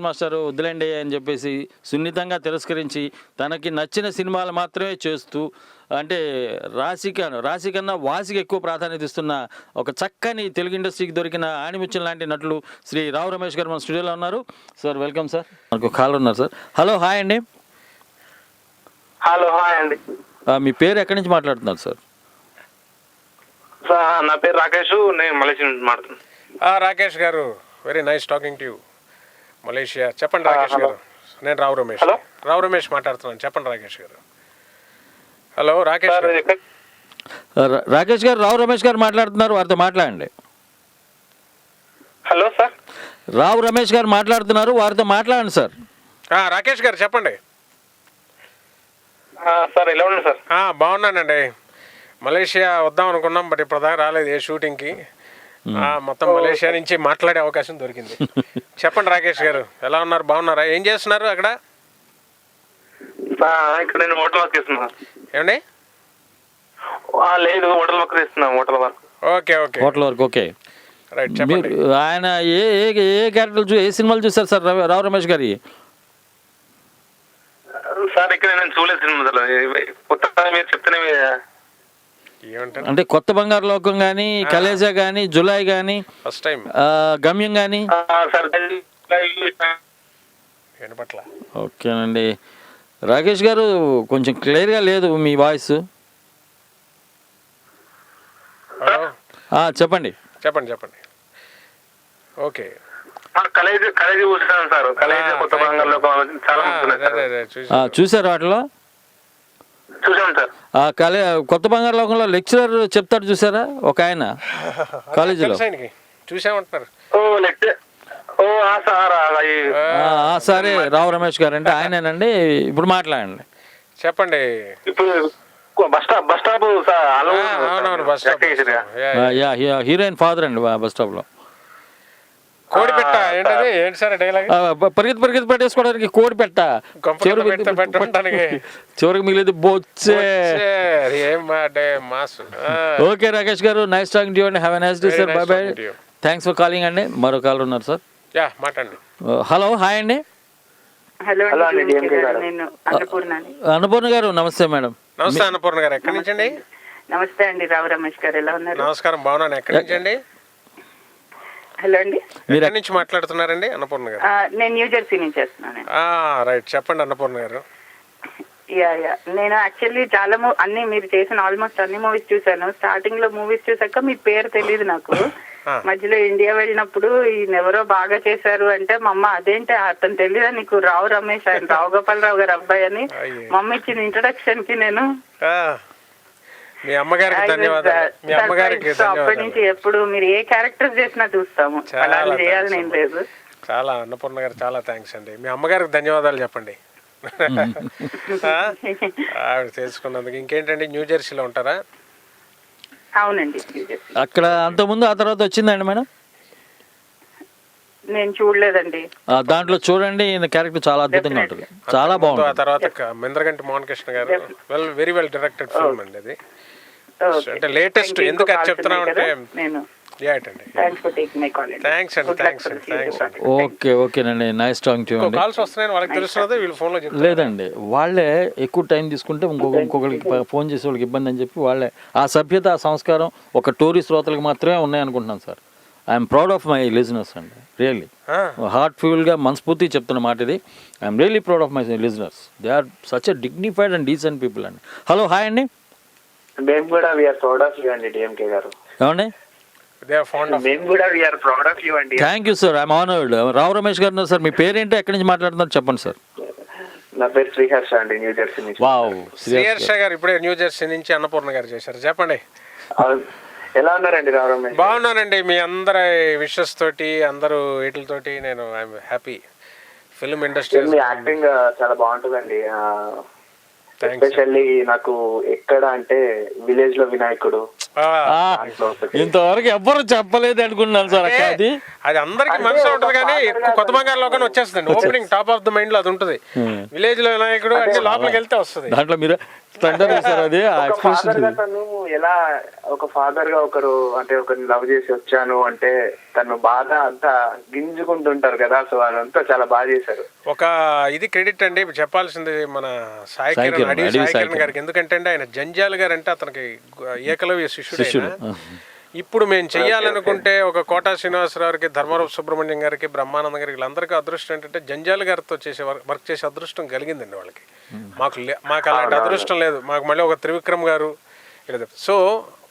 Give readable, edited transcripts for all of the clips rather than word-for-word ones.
Master వద్దులేండి అని చెప్పేసి సున్నితంగా తిరస్కరించి తనకి నచ్చిన సినిమాలు మాత్రమే చేస్తూ అంటే రాశి కన్నా వాసికి ఎక్కువ ప్రాధాన్యత ఇస్తున్న ఒక చక్కని తెలుగు ఇండస్ట్రీకి దొరికిన ఆణిముత్యం లాంటి నటులు శ్రీ రావు రమేష్ గారు మన స్టూడియోలో ఉన్నారు. Sir welcome sir. మనకు కాల్ ఉన్నారు సార్. హలో హాయ్ అండి. హలో హాయ్ అండి. మీ పేరు ఎక్కడి నుంచి మాట్లాడుతున్నారు సార్? నా పేరు రాకేష్, నేను మలేషియా నుంచి మాట్లాడుతున్నాను. రాకేష్ గారు, very nice talking to you. Malaysia. చెప్పండి రాకేష్ గారు. నేను రావు రమేష్ మాట్లాడుతున్నాను. చెప్పండి రాకేష్ గారు. హలో రాకేష్ రాకేష్ గారు, రావు రమేష్ గారు మాట్లాడుతున్నారు, వారితో మాట్లాడండి. హలో సార్, రావు రమేష్ గారు మాట్లాడుతున్నారు, వారితో మాట్లాడండి సార్. రాకేష్ గారు చెప్పండి. సార్ ఎలా ఉన్నారు సార్? బాగున్నానండి. మలేషియా వద్దాం అనుకున్నాం, బట్ ఇప్పుడు దాకా రాలేదు ఏ షూటింగ్కి. మొత్తం మలేషియా నుంచి మాట్లాడే అవకాశం దొరికింది. చెప్పండి రాకేష్ గారు, ఎలా ఉన్నారు? బాగున్నారా? ఏం చేస్తున్నారు అక్కడ? ఇక్కడ నేను హోటల్ వర్క్ చేస్తున్నాను. ఏమండి? లేదు, హోటల్ వర్క్ చేస్తున్నాను. Hotel work. Okay okay, hotel work. Okay right. చెప్పండి. ఆయన ఏ ఏ క్యారెక్టర్లు ఏ సినిమాలు చూసారు సార్ రావు రమేష్ గారి? సార్ ఇక్కడ నేను చూడలేదు సినిమా. కొత్తగా మీరు చెప్తేనే అంటే కొత్త బంగారు లోకం కానీ, కలేజా కానీ, జులై కానీ, ఫస్ట్ టైం గమ్యం కానీ. ఓకేనండి. రాకేష్ గారు కొంచెం క్లియర్గా లేదు మీ వాయిస్. చెప్పండి చెప్పండి చెప్పండి. ఓకే. చూసారు వాటిలో? కొత్త బంగారు లోకంలో లెక్చరర్ చెప్తాడు చూసారా ఒక ఆయన కాలేజీలో? చూసామంటున్నారు. సరే రావు రమేష్ గారు అంటే ఆయనేనండి. ఇప్పుడు మాట్లాడండి. చెప్పండి. హీరోయిన్ ఫాదర్ అండి బస్ స్టాప్ లో. కోడి పెట్ట ఏంటది? ఏంటి సార్ డైలాగ్? పరిగెత్తి పెట్టేసుకోవడానికి కోడి పెట్ట. చివరికి మిగిలేదు బొచ్చే. ఓకే రాకేష్ గారు, nice talking to you and have a nice day sir. By by. Thanks for calling అండి. మరో కాల్ ఉన్నారు సార్. మాట్లాడండి. హలో హాయ్ అండి. అన్నపూర్ణ గారు నమస్తే మేడం. నమస్తే అన్నపూర్ణ గారు, ఎక్కడి నుంచి అండి? నమస్తే అండి రావు రమేష్ గారు, ఎలా ఉన్నారు? నమస్కారం, బాగున్నాను. ఎక్కడి నుంచి అండి? హలో అండి, మీరు ఎక్కడి నుంచి మాట్లాడుతున్నారండి? అన్నపూర్ణ గారు. నేను న్యూ జెర్సీ నుంచి చేస్తున్నాను. రైట్, చెప్పండి అన్నపూర్ణ గారు. నేను యాక్చువల్లీ చాలా అన్ని మీరు చేసిన ఆల్మోస్ట్ అన్ని మూవీస్ చూసాను. స్టార్టింగ్ లో మూవీస్ చూసాక మీ పేరు తెలియదు నాకు. మధ్యలో ఇండియా వెళ్ళినప్పుడు ఈయనెవరో బాగా చేశారు అంటే మా అమ్మ అదేంటి అతను తెలియదా నీకు? రావు రమేష్, ఆయన రావు గోపాలరావు గారు అబ్బాయి అని మా అమ్మ ఇచ్చిన ఇంట్రడక్షన్ కి నేను మీ అమ్మగారికి ధన్యవాదాలు. మీ అమ్మగారికి అప్పటి నుంచి ఎప్పుడు మీరు ఏ క్యారెక్టర్ చేసినా చూస్తాము, అలా చేయాలని ఏం లేదు. చాలా అన్నపూర్ణ గారు, చాలా థ్యాంక్స్ అండి. మీ అమ్మగారికి ధన్యవాదాలు చెప్పండి ఆవిడ తెలుసుకున్నందుకు. ఇంకేంటండి, న్యూ జెర్సీలో ఉంటారా? అవునండి. అక్కడ అంతకుముందు ఆ తర్వాత వచ్చిందండి మేడం? నేను చూడలేదండి. దాంట్లో చూడండి, క్యారెక్టర్ చాలా అద్భుతంగా ఉంటుంది, చాలా బాగుంది. ఆ తర్వాత మింద్రగంటి మోహన్ కృష్ణ గారు వెరీ వెల్ డైరెక్టెడ్ ఫిల్మ్ అండి అది. అంటే లేటెస్ట్. ఎందుకు అది చెప్తున్నాం అంటే ఓకేనండి, నైస్ టాకింగ్ టు యు అండి. కాల్స్ వస్తున్నాయని వాళ్ళకి తెలుస్తున్నది, వీళ్ళు ఫోన్ లో లేదండి, వాళ్ళే ఎక్కువ టైం తీసుకుంటే ఇంకొకరికి ఫోన్ చేసే వాళ్ళకి ఇబ్బంది అని చెప్పి వాళ్ళే ఆ సభ్యత, ఆ సంస్కారం ఒక టోరీ శ్రోతలకు మాత్రమే ఉన్నాయనుకుంటున్నాను sir. I'm proud of my listeners అండి, రియల్లీ హార్ట్ఫుల్గా మనస్ఫూర్తి చెప్తున్న మాట ఇది. I'm really proud of my listeners. They are such a dignified and decent people అండి. హలో హాయ్ అండి. మేము కూడా వీఆర్ ప్రౌడ్ ఆఫ్ యూ అండి డిఎంకే గారు. ఏమండి? Thank you sir, I'm honoured. Rao Ramesh garu sir, మీ పేరేంటో ఎక్కడి నుంచి మాట్లాడుతున్నారు చెప్పండి సార్. నా పేరు శ్రీహర్ష అండి, న్యూ జెర్సీ నుంచి. వావ్, శ్రీహర్ష గారు ఇప్పుడే న్యూ జెర్సీ నుంచి అన్నపూర్ణ గారు చేశారు. చెప్పండి, ఎలా ఉన్నారండి రావు రమేష్? బాగున్నానండి. మీ అందరి విషెస్ తోటి, అందరూ వీటితోటి నేను I'm happy. Film industry acting చాలా బాగుంటుందండి. ఎస్పెషల్లీ నాకు ఎక్కడ అంటే విలేజ్ లో వినాయకుడు ఇంతవరకు ఎవ్వరు చెప్పలేదు అనుకున్నాను సార్. అది అందరికి మనసులో ఉంటది కానీ కొత్త బంగారు లోకాన్ని వచ్చేస్తుంది. Opening top of the mind లో అది ఉంటుంది. విలేజ్ లో వినాయకుడు అంటే లోపలికి వెళ్తే వస్తుంది. దాంట్లో మీరు తంటారు సార్ అది ఆ ఒక ఎక్స్ప్రెషన్ ఫాదర్ గా తను ఎలా, ఒక ఫాదర్ గా ఒకరిని లవ్ చేసి వచ్చాను అంటే తను బాగా అంతా గింజుకుంటుంటారు కదా, సో అదంతా చాలా బాగా చేశారు. ఒక ఇది క్రెడిట్ అండి చెప్పాల్సింది మన సాయి కిరణ్, అడవి సాయి కిరణ్ గారికి. ఎందుకంటే అండి ఆయన జంజాల్ గారు అంటే అతనికి ఏకలవ్య శిష్యుడు. ఇప్పుడు మేము చెయ్యాలనుకుంటే ఒక కోటా శ్రీనివాసరావుకి, ధర్మవరపు సుబ్రహ్మణ్యం గారికి, బ్రహ్మానంద గారికి, వీళ్ళందరికీ అదృష్టం ఏంటంటే జంజాల్ గారితో చేసే వర్క్ చేసే అదృష్టం కలిగిందండి వాళ్ళకి. మాకు అలాంటి అదృష్టం లేదు. మాకు మళ్ళీ ఒక త్రివిక్రమ్ గారు, సో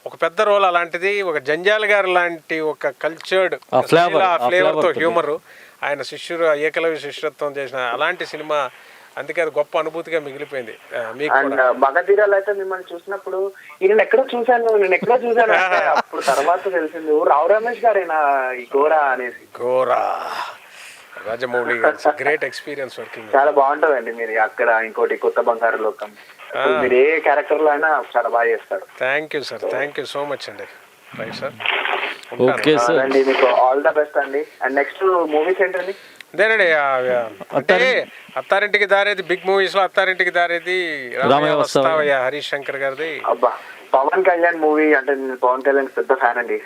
ఒక పెద్ద రోల్ అలాంటిది. ఒక జంజాల్ గారు లాంటి ఒక కల్చర్డ్ ఫ్లేవర్తో హ్యూమర్, ఆయన శిష్యుడు ఏకలవ్య శిష్యత్వం చేసిన అలాంటి సినిమా, అందుకే అది గొప్ప అనుభూతిగా మిగిలిపోయింది. అండ్ మగధీరాలు అయితే మిమ్మల్ని చూసినప్పుడు నేను ఎక్కడో చూశాను అంటే అప్పుడు తర్వాత తెలిసింది రావు రమేష్ గారేనా ఈ గోరా అనేసి. Gora Rajamouli great experience working. చాలా బాగుంటదండి మీరు అక్కడ. ఇంకోటి కొత్త బంగారు లోకం, మీరు ఏ క్యారెక్టర్ లో అయినా చాలా బాగా చేస్తారు. Thank you sir, thank you so much అండి. రైట్ సార్, ఓకే సార్ అండి, మీకు ఆల్ ద బెస్ట్ అండి. అండ్ నెక్స్ట్ మూవీస్ ఏంటండి? అదేనండి, అంటే అత్తారింటికి దారేది బిగ్ మూవీస్ లో అత్తారింటికి దారేది రామయ్య వస్తావయ్య హరీష్ శంకర్ గారిది. అబ్బా, పవన్ కళ్యాణ్ మూవీ అంటే నేను పవన్ కళ్యాణ్ పెద్ద ఫ్యాన్ అండి.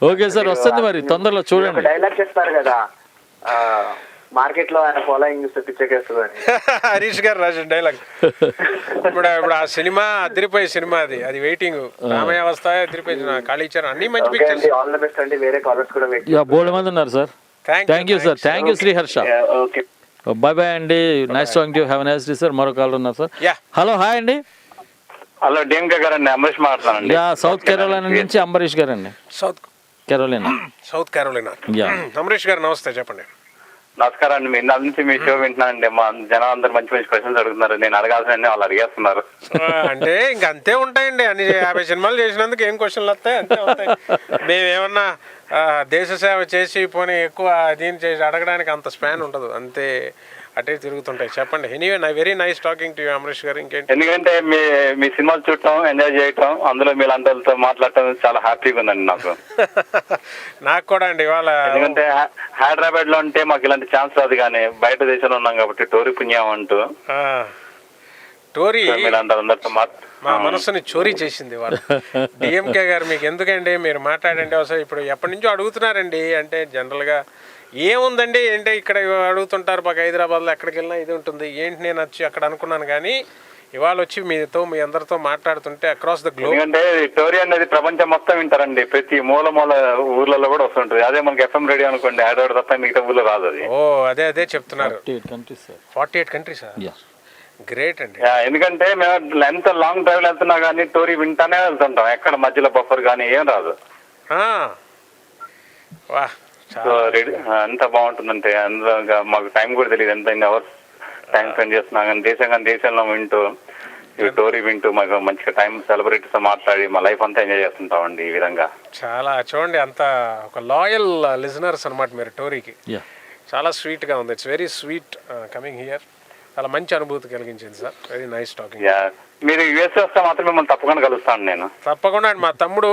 ఓకే సార్, వస్తుంది మరి తొందరలో చూడండి. డైలాగ్ చెప్తారు కదా, మార్కెట్ లో ఆయన ఫాలోయింగ్ చూస్తే పిచ్చెక్కేస్తుందని. హరీష్ గారు రాసిన డైలాగ్. ఇప్పుడు ఆ సినిమా అదిరిపోయే సినిమా, అది వెయిటింగ్. రామయ్య వస్తావయ్య అదిరిపోయి, కాళీచరణ్ అన్ని మంచి పిక్చర్స్. ఆల్ ద బెస్ట్ అండి. వేరే కాలర్స్ కూడా వెయిట్. బోల్డ్ మంది ఉన్నారు sir. Thank you sir, thank you Sriharsha. Okay, bye bye అండి. Nice talking to you. Have a nice day sir. మరో కాల్ ఉన్నారు సార్. హలో, హాయ్ అండి. హలో, డిఎంకే గారండి, అంబరీష్ మాట్లాడండి. సౌత్ కెరోలినా నుంచి అంబరీష్ గారు అండి. South Carolina. అంబరీష్ గారు నమస్తే, చెప్పండి. నమస్కారం అండి. మీ ఇందాక నుంచి మీ షో వింటున్నానండి. మా జనం అందరు మంచి మంచి క్వశ్చన్స్ అడుగుతున్నారు. నేను అడగాల్సిన వాళ్ళు అడిగేస్తున్నారు. అంటే ఇంక అంతే ఉంటాయండి. అన్ని 50 సినిమాలు చేసినందుకు ఏం క్వశ్చన్లు వస్తాయి, అంతే వస్తాయి. మేమేమన్నా దేశ సేవ చేసి పోనీ ఎక్కువ దీన్ని చేసి అడగడానికి అంత స్పాన్ ఉండదు, అంతే అటే తిరుగుతుంటాయి. చెప్పండి. Anyway, very nice talking to you Amrish గారు. ఇంకేంటి, ఎందుకంటే మీ సినిమాలు చూడటం, ఎంజాయ్ చేయటం, అందులో మీరందరితో మాట్లాడటం చాలా హ్యాపీగా ఉందండి నాకు. నాకు కూడా అండి. ఇవాళ ఎందుకంటే హైదరాబాద్ లో ఉంటే మాకు ఇలాంటి ఛాన్స్ రాదు, కానీ బయట దేశంలో ఉన్నాం కాబట్టి టోరీ పుణ్యం అంటూ టోరీ మీరందరితో మా మనసుని చోరీ చేసింది వాళ్ళు. డిఎంకే గారు మీకు ఎందుకండి, మీరు మాట్లాడండి. అసలు ఇప్పుడు ఎప్పటి నుంచో అడుగుతున్నారండి. అంటే జనరల్గా ఏముందండి, అంటే ఇక్కడ అడుగుతుంటారు మాకు హైదరాబాద్లో ఎక్కడికి వెళ్ళినా ఇది ఉంటుంది. ఏంటి నేను వచ్చి అక్కడ అనుకున్నాను, కానీ ఇవాళ వచ్చి మీ అందరితో మాట్లాడుతుంటే అక్రాస్ ద గ్లోబ్. ఎందుకంటే టోరీ అనేది ప్రపంచం మొత్తం వింటారండి. ప్రతి మూల ఊర్లలో కూడా వస్తుంటుంది. అదే మనకి ఎఫ్ఎం రేడియో అనుకోండి, హైదరాబాద్ తప్ప మిగతా ఊర్లో రాదు అది. ఓ అదే చెప్తున్నారు. 48 కంట్రీస్. గ్రేట్ అండి. ఎందుకంటే మేము ఎంత లాంగ్ డ్రైవ్ వెళ్తున్నా కానీ టోరీ వింటానే వెళ్తుంటాం. ఎక్కడ మధ్యలో బఫర్ కానీ ఏం రాదు. ఎంత బాగుంటుందంటే అందులో మాకు టైం కూడా తెలియదు, ఎంత అవర్స్ టైం స్పెండ్ చేస్తున్నా కానీ దేశంలో వింటూ టోరీ వింటూ మాకు మంచిగా టైం సెలబ్రిటీస్ తో మాట్లాడి మా లైఫ్ అంతా ఎంజాయ్ చేస్తుంటామండి. ఈ విధంగా చాలా చూడండి, అంత ఒక లాయల్ లిజనర్స్ అనమాట మీరు టోరీకి. చాలా స్వీట్గా ఉంది. It's very sweet coming here. చాలా మంచి అనుభూతి కలిగించింది సార్. Very nice talking. మీరు యూఎస్ వస్తే మాత్రం మిమ్మల్ని తప్పకుండా కలుస్తాను నేను. తప్పకుండా. మా తమ్ముడు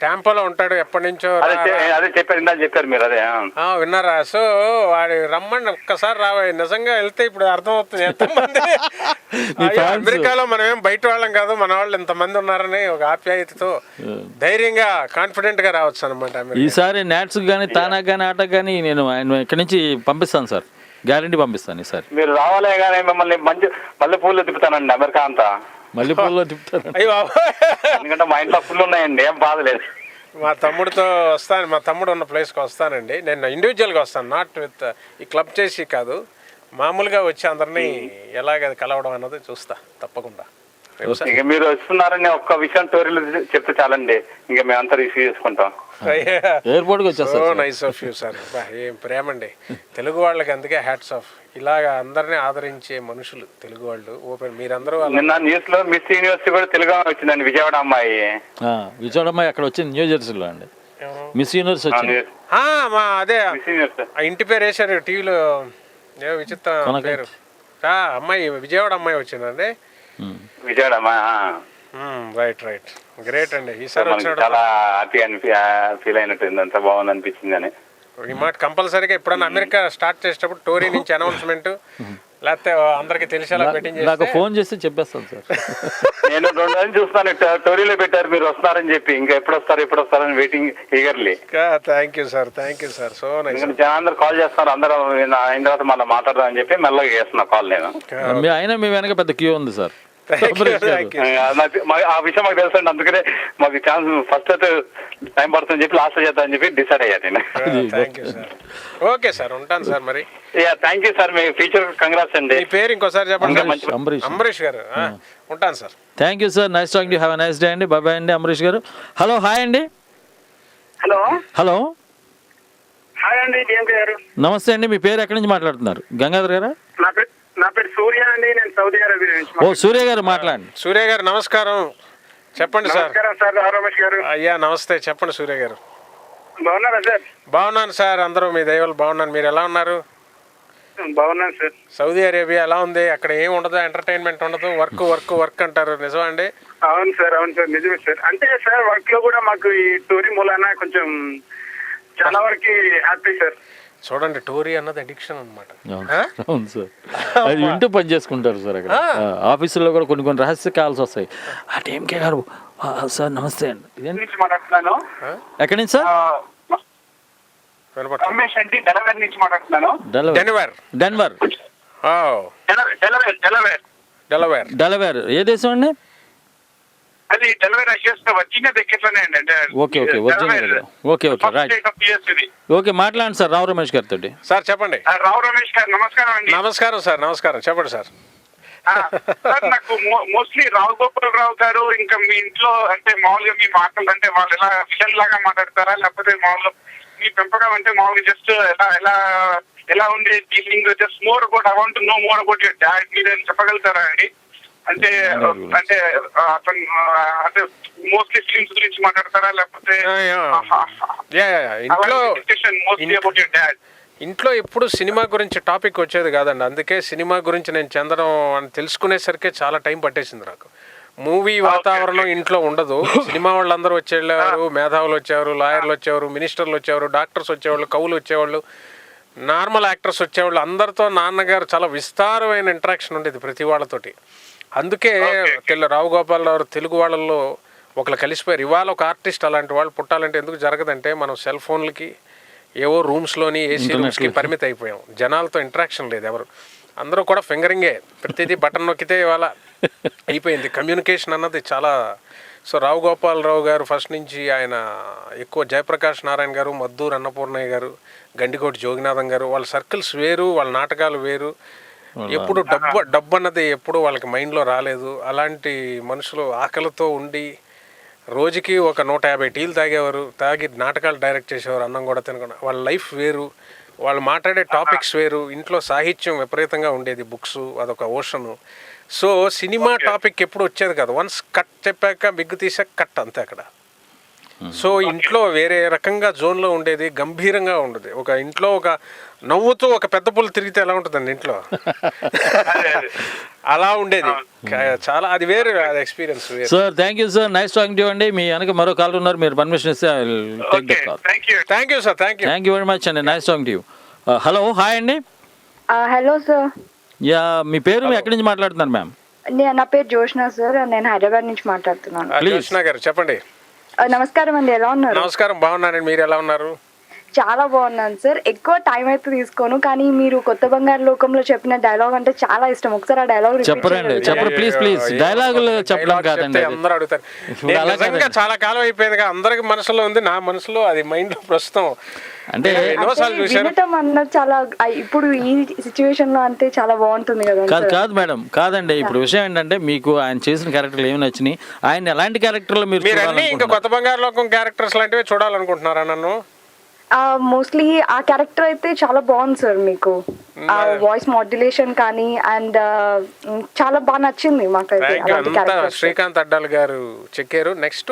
టెంపోలో ఉంటాడు ఎప్పటి నుంచో. అదే చెప్పారు మీరు, అదే విన్నారా? సో వాడు రమ్మని ఒక్కసారి రావాలి. నిజంగా వెళ్తే ఇప్పుడు అర్థమవుతుంది ఎంతమంది అమెరికాలో మనం ఏం బయట వాళ్ళం కాదు, మన వాళ్ళు ఎంతమంది ఉన్నారని ఒక ఆప్యాయతతో ధైర్యంగా కాన్ఫిడెంట్ గా రావచ్చు అనమాట. ఈసారి నాట్స్ కానీ తానాకు కానీ ఆటకు కానీ నేను ఇక్కడి నుంచి పంపిస్తాను సార్, గ్యారంటీ పంపిస్తాను ఈసారి. మీరు రావాలే కానీ మిమ్మల్ని మంచి మల్లెపూలు తిప్పుతానండి అమెరికా అంతా. మల్లెపూల్లో తిప్పుతాను, ఎందుకంటే మా ఇంట్లో ఫుల్ ఉన్నాయండి, ఏం బాధ లేదు. మా తమ్ముడితో వస్తాను, మా తమ్ముడు ఉన్న ప్లేస్కి వస్తానండి. నేను ఇండివిజువల్గా వస్తాను, నాట్ విత్ ఈ క్లబ్ చేసి కాదు, మామూలుగా వచ్చి అందరినీ ఎలాగ కలవడం అన్నది చూస్తా తప్పకుండా. ఇక మీరు వస్తున్నారని ఒక్క విషయం టోరీలు చెప్తే చాలండి, ఇంకా మేమంతా రిసీవ్ చేసుకుంటాం. ఎయిర్పోర్ట్కి వచ్చేస్తాం. Nice of you sir. ఏం ప్రేమ అండి తెలుగు వాళ్ళకి, అందుకే హ్యాట్స్ ఆఫ్. ఇలాగా అందరినీ ఆదరించే మనుషులు తెలుగు వాళ్ళు. ఓపెన్ మీరందరూ. నిన్న న్యూస్ లో మిస్ యూనివర్సిటీ కూడా తెలుగు వచ్చిందండి, విజయవాడ అమ్మాయి. విజయవాడ అమ్మాయి అక్కడ వచ్చింది, న్యూ జెర్సీలో అండి. మిస్ యూనివర్స్ వచ్చింది. అదే ఇంటి పేరు వేసారు టీవీలో, ఏమో విచిత్రం పేరు. అమ్మాయి విజయవాడ అమ్మాయి వచ్చిందండి. విజయవాడ అమ్మాయి. రైట్ గ్రేట్ అండి. ఈసారి చాలా హ్యాపీ అని ఫీల్ అయినట్టు, అంత బాగుంది అనిపించింది అని. ఈ మాట కంపల్సరీగా ఎప్పుడన్నా అమెరికా స్టార్ట్ చేసేటప్పుడు టోరీ నుంచి అనౌన్స్మెంట్ లేకపోతే అందరికి తెలిసేలా బెట్టింగ్ నాకు చేస్తే ఫోన్ చేస్తే చెప్పేస్తాను సార్. నేను 2 రోజులు చూస్తాను, టోరీలో పెట్టారు మీరు వస్తున్నారని చెప్పి, ఇంకా ఎప్పుడు వస్తారని waiting eagerly. Thank you sir, so nice. ఎందుకంటే జనం అందరు కాల్ చేస్తున్నారు, అందరూ అయిన తర్వాత మళ్ళీ మాట్లాడదామని చెప్పి మెల్లగా చేస్తున్నా కాల్ నేను. అయినా మీ వెనక పెద్ద క్యూ ఉంది సార్. ఆ విషయం మాకు తెలుసండి, అందుకనే మాకు ఛాన్స్ ఫస్ట్ అయితే టైం పడుతుందని చెప్పి లాస్ట్ చేద్దాం అని చెప్పి డిసైడ్ అయ్యా నేను. Thank you sir. Okay sir, ఉంటాను సార్ మరి. Thank you sir, me future congrats అండి. మీ పేరు ఇంకోసారి చెప్పండి. అంబరీష్. అంబరీష్ గారు, ఉంటాను sir. Thank you sir, nice talking you, have a nice day అండి. బాయ్ అండి అంబరీష్ గారు. హలో, హాయ్ అండి. హలో హలో, హాయ్ అండి డిఎంకే గారు. నమస్తే అండి. మీ పేరు ఎక్కడి నుంచి మాట్లాడుతున్నారు? గంగాధర్ గారా? నా పేరు సూర్య అండి, నేను సౌదీ అరేబియా నుంచి. ఓ సూర్య గారు మాట్లాడండి. సూర్య గారు నమస్కారం, చెప్పండి సార్. నమస్కారం సార్, రమేష్ గారు. అయ్యా నమస్తే, చెప్పండి సూర్య గారు. బాగున్నారా సార్? బాగున్నాను సార్, అందరూ మీ దయవల్ల బాగున్నాను. మీరు ఎలా ఉన్నారు? బాగున్నాను సార్. సౌదీ అరేబియా ఎలా ఉంది? అక్కడ ఏం ఉండదు, ఎంటర్టైన్మెంట్ ఉండదు, వర్క్ అంటారు, నిజమా అండి? అవును సార్ నిజమే సార్. అంటే సార్ వర్క్ లో కూడా మాకు ఈ టోరీ మూలాన కొంచెం చాలా వరకు హ్యాపీ సార్. చూడండి, టోరీ అన్నది అడిక్షన్ అనమాట. అవును సార్, అది వింటూ పని చేసుకుంటారు సార్. అక్కడ ఆఫీసులో కూడా కొన్ని రహస్య కాల్స్ వస్తాయి. ఆ టీఎంకే గారు సార్ నమస్తే అండి. నుంచి మాట్లాడుతున్నాను. ఎక్కడి నుంచి సార్? రమేష్ అండి, డెలవేర్ నుంచి మాట్లాడుతున్నాను. డెన్వర్. డెలవేర్ డెలవేర్ ఏ దేశం అండి? అది డెలవేర్ వర్జీనియా దగ్గరలోనే అండి. Okay right. ఓకే మాట్లాడండి సార్ రావు రమేష్ గారితో. సార్ చెప్పండి. రావు రమేష్ గారు నమస్కారం అండి. నమస్కారం సార్, నమస్కారం, చెప్పండి సార్. సార్ నాకు మోస్ట్లీ రావు గోపాలరావు గారు, ఇంకా మీ ఇంట్లో అంటే మామూలుగా మీ మాటలు అంటే వాళ్ళు ఎలా విలన్ లాగా మాట్లాడతారా, లేకపోతే మామూలుగా మీ పెంపకం అంటే మామూలుగా జస్ట్ ఎలా ఉండే dealing, just more about I want to know more about your dad, మీరు చెప్పగలుగుతారా అండి? అంటే అతను అంటే మోస్ట్లీ ఫిల్మ్స్ గురించి మాట్లాడతారా, లేకపోతే ఇంట్లో ఎప్పుడు సినిమా గురించి టాపిక్ వచ్చేది కాదండి. అందుకే సినిమా గురించి నేను చెందడం అని తెలుసుకునేసరికి చాలా టైం పట్టేసింది నాకు. మూవీ వాతావరణం ఇంట్లో ఉండదు. సినిమా వాళ్ళందరూ వచ్చేవారు, మేధావులు వచ్చేవారు, లాయర్లు వచ్చేవారు, మినిస్టర్లు వచ్చేవారు, డాక్టర్స్ వచ్చేవాళ్ళు, కవులు వచ్చేవాళ్ళు, నార్మల్ యాక్టర్స్ వచ్చేవాళ్ళు. అందరితో నాన్నగారు చాలా విస్తారమైన ఇంటరాక్షన్ ఉండేది ప్రతి వాళ్ళతోటి. అందుకే రావు గోపాలరావు తెలుగు వాళ్ళల్లో ఒకళ్ళు కలిసిపోయారు. ఇవాళ ఒక ఆర్టిస్ట్ అలాంటి వాళ్ళు పుట్టాలంటే ఎందుకు జరగదంటే మనం సెల్ ఫోన్లకి ఏవో రూమ్స్లోని ఏసీ రూమ్స్కి పరిమితి అయిపోయాం. జనాలతో ఇంటరాక్షన్ లేదు ఎవరు. అందరూ కూడా ఫింగరింగే, ప్రతిదీ బటన్ నొక్కితే ఇవాళ అయిపోయింది కమ్యూనికేషన్ అన్నది చాలా. సో రావు గోపాలరావు గారు ఫస్ట్ నుంచి ఆయన ఎక్కువ జయప్రకాష్ నారాయణ గారు, మద్దూరు అన్నపూర్ణయ్య గారు, గండికోటి జోగినాథం గారు, వాళ్ళ సర్కిల్స్ వేరు, వాళ్ళ నాటకాలు వేరు. ఎప్పుడు డబ్బు అన్నది ఎప్పుడు వాళ్ళకి మైండ్లో రాలేదు. అలాంటి మనుషులు ఆకలితో ఉండి రోజుకి ఒక 150 టీలు తాగేవారు, తాగి నాటకాలు డైరెక్ట్ చేసేవారు, అన్నం కూడా తినకుండా. వాళ్ళ లైఫ్ వేరు, వాళ్ళు మాట్లాడే టాపిక్స్ వేరు. ఇంట్లో సాహిత్యం విపరీతంగా ఉండేది, బుక్స్, అదొక ఓషను. సో సినిమా టాపిక్ ఎప్పుడు వచ్చేది కాదు. వన్స్ కట్ చెప్పాక బిగ్గు తీసాక కట్ అంతే అక్కడ. సో ఇంట్లో వేరే రకంగా జోన్లో ఉండేది, గంభీరంగా ఉండేది. ఒక ఇంట్లో ఒక నవ్వుతూ ఒక పెద్ద పుల్ల తిరిగితే ఎలా ఉంటుందండి ఇంట్లో, అలా ఉండేది. చాలా అది వేరే experience. Sir thank you sir, nice talking to you అండి. మీ వెనక మరో కాల్ ఉన్నారు, మీరు పర్మిషన్ ఇస్తే thank you sir. Thank you very much అండి, nice talking to you. Hello, hi అండి. Hello sir. యా, మీ పేరు ఎక్కడి నుంచి మాట్లాడుతున్నారు మ్యామ్? నా పేరు జోష్నా సార్, నేను హైదరాబాద్ నుంచి మాట్లాడుతున్నాను. జోష్నా గారు చెప్పండి. నమస్కారం అండి, ఎలా ఉన్నారు? నమస్కారం, బాగున్నానండి, మీరు ఎలా ఉన్నారు? చాలా బాగున్నాను సార్. ఎక్కువ టైం అయితే తీసుకోను, కానీ మీరు కొత్త బంగారు లోకంలో చెప్పిన డైలాగ్ అంటే చాలా ఇష్టం. ఒకసారి ఆ డైలాగ్ చెప్పండి ప్లీజ్. డైలాగులు చెప్పడం కాదండి, అందరూ అడుగుతారు. నిజంగా చాలా కాలం అయిపోయింది, అందరికి మనసులో ఉంది, నా మనసులో అది మైండ్ లో ప్రస్తుతం. అంటే వినటం అన్నది చాలా ఇప్పుడు ఈ సిచ్యువేషన్ లో అంటే చాలా బాగుంటుంది కదా. కాదు మేడం, కాదండి. ఇప్పుడు విషయం ఏంటంటే మీకు ఆయన చేసిన క్యారెక్టర్లు ఏమి నచ్చినాయి, ఆయన ఎలాంటి క్యారెక్టర్లు మీరు ఇంకా కొత్త బంగారు లోకం క్యారెక్టర్స్ లాంటివి చూడాలనుకుంటున్నారా నన్ను? మోస్ట్లీ ఆ క్యారెక్టర్ అయితే చాలా బాగుంది సార్. మీకు ఆ వాయిస్ మాడ్యులేషన్ కానీ అండ్ చాలా బాగా నచ్చింది మాకైతే. శ్రీకాంత్ అడ్డాల్ గారు చెక్కారు. నెక్స్ట్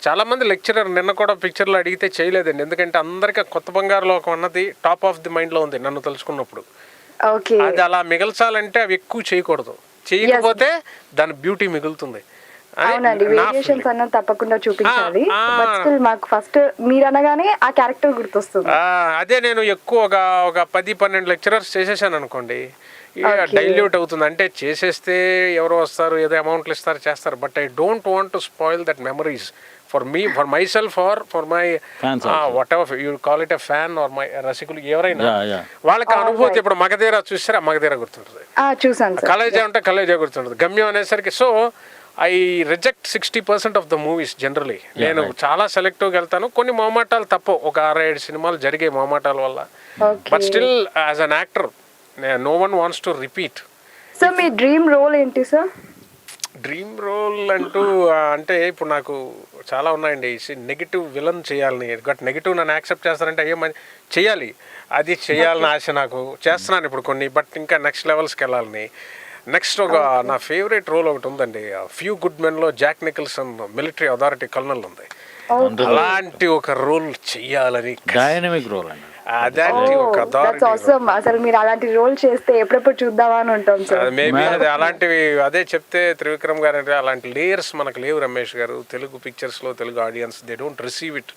చాలా మంది లెక్చరర్ నిన్న కూడా పిక్చర్లో అడిగితే చేయలేదండి, ఎందుకంటే అందరికీ కొత్త బంగారు లోకం అన్నది టాప్ ఆఫ్ ది మైండ్ లో ఉంది నన్ను తెలుసుకున్నప్పుడు. అది అలా మిగల్చాలంటే అవి ఎక్కువ చేయకూడదు, చేయకపోతే దాని బ్యూటీ మిగులుతుంది. అవునండి, వేరియేషన్స్ అన్నది తప్పకుండా చూపించాలి. బట్ స్టిల్ మాకు ఫస్ట్ మీరు అనగానే ఆ క్యారెక్టర్ గుర్తొస్తుంది. అదే నేను ఎక్కువ ఒక 10-12 లెక్చరర్స్ చేసేసాను అనుకోండి, డైల్యూట్ అవుతుంది. అంటే చేసేస్తే ఎవరో వస్తారు, ఏదో అమౌంట్లు ఇస్తారు, చేస్తారు. But I don't want to spoil that memories for me, for myself or for my whatever you call it a fan or my రసికులు ఎవరైనా వాళ్ళకి అనుభూతి. ఇప్పుడు మగధీర చూసారా, మగధీర గుర్తుంటుంది, చూసాను. కలేజా ఉంటే కలేజా గుర్తుంటుంది, గమ్యం అనేసరికి. So I reject 60% of the movies generally. నేను చాలా సెలెక్టివ్గా వెళ్తాను. కొన్ని మొహమాటాలు తప్ప ఒక 6-7 సినిమాలు జరిగే మొహమాటాల వల్ల. But still as an actor no one wants to repeat. So మీ డ్రీమ్ రోల్ ఏంటి సార్? డ్రీమ్ రోల్ అంటూ అంటే ఇప్పుడు నాకు చాలా ఉన్నాయండి. నెగిటివ్ విలన్ చేయాలని, బట్ నెగిటివ్ నన్ను యాక్సెప్ట్ చేస్తారంటే అయ్యో చేయాలి, అది చేయాలని ఆశ నాకు. చేస్తున్నాను ఇప్పుడు కొన్ని, బట్ ఇంకా నెక్స్ట్ లెవెల్స్కి వెళ్ళాలని. నెక్స్ట్ ఒక నా ఫేవరెట్ రోల్ ఒకటి ఉందండి, ఫ్యూ గుడ్ మెన్లో Jack Nicholson military authority colonel ఉంది. అలాంటి ఒక రోల్ చెయ్యాలని, డైనమిక్ రోల్ అండి. అసలు మీరు అలాంటి రోల్ చేస్తే ఎప్పుడెప్పుడు చూద్దామా అని ఉంటాం సార్. మేబీ అది అలాంటివి అదే చెప్తే త్రివిక్రమ్ గారు అంటే అలాంటి లేయర్స్ మనకు లేవు రమేష్ గారు. తెలుగు పిక్చర్స్లో Telugu audience they don't receive it.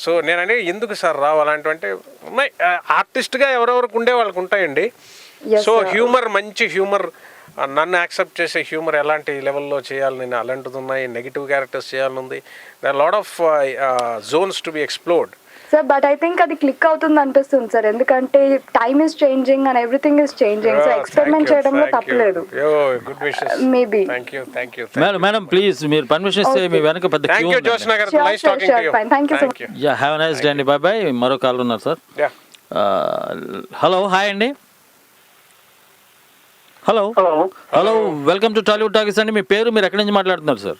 So నేనంటే ఎందుకు సార్ రావు అలాంటివి అంటే ఉన్నాయి. ఆర్టిస్ట్గా ఎవరెవరికి ఉండే వాళ్ళకి ఉంటాయండి. సో హ్యూమర్, మంచి హ్యూమర్, నన్ను యాక్సెప్ట్ చేసే హ్యూమర్ ఎలాంటి లెవెల్లో చేయాలి నేను అలాంటిది ఉన్నాయి. నెగిటివ్ క్యారెక్టర్స్ చేయాలని ఉంది. They lot of zones to be explored sir. But I think అది క్లిక్ అవుతుంది అనిపిస్తుంది సార్, ఎందుకంటే time is changing and everything is changing. So experiment చేయడంలో తప్పలేదు. Good wishes. Maybe. Thank you. Madam please మీరు పర్మిషన్ ఇస్తే మీ వెనక పెద్ద క్యూ ఉంది. Joshna garu, nice talking to you. Thank you so much. Yeah, have a nice day అండి. Bye bye. మరో కాల్ ఉన్నారు సార్. హలో, హాయ్ అండి. Hello, welcome to Tollywood talkies అండి. మీ పేరు, మీరు ఎక్కడి నుంచి మాట్లాడుతున్నారు సార్?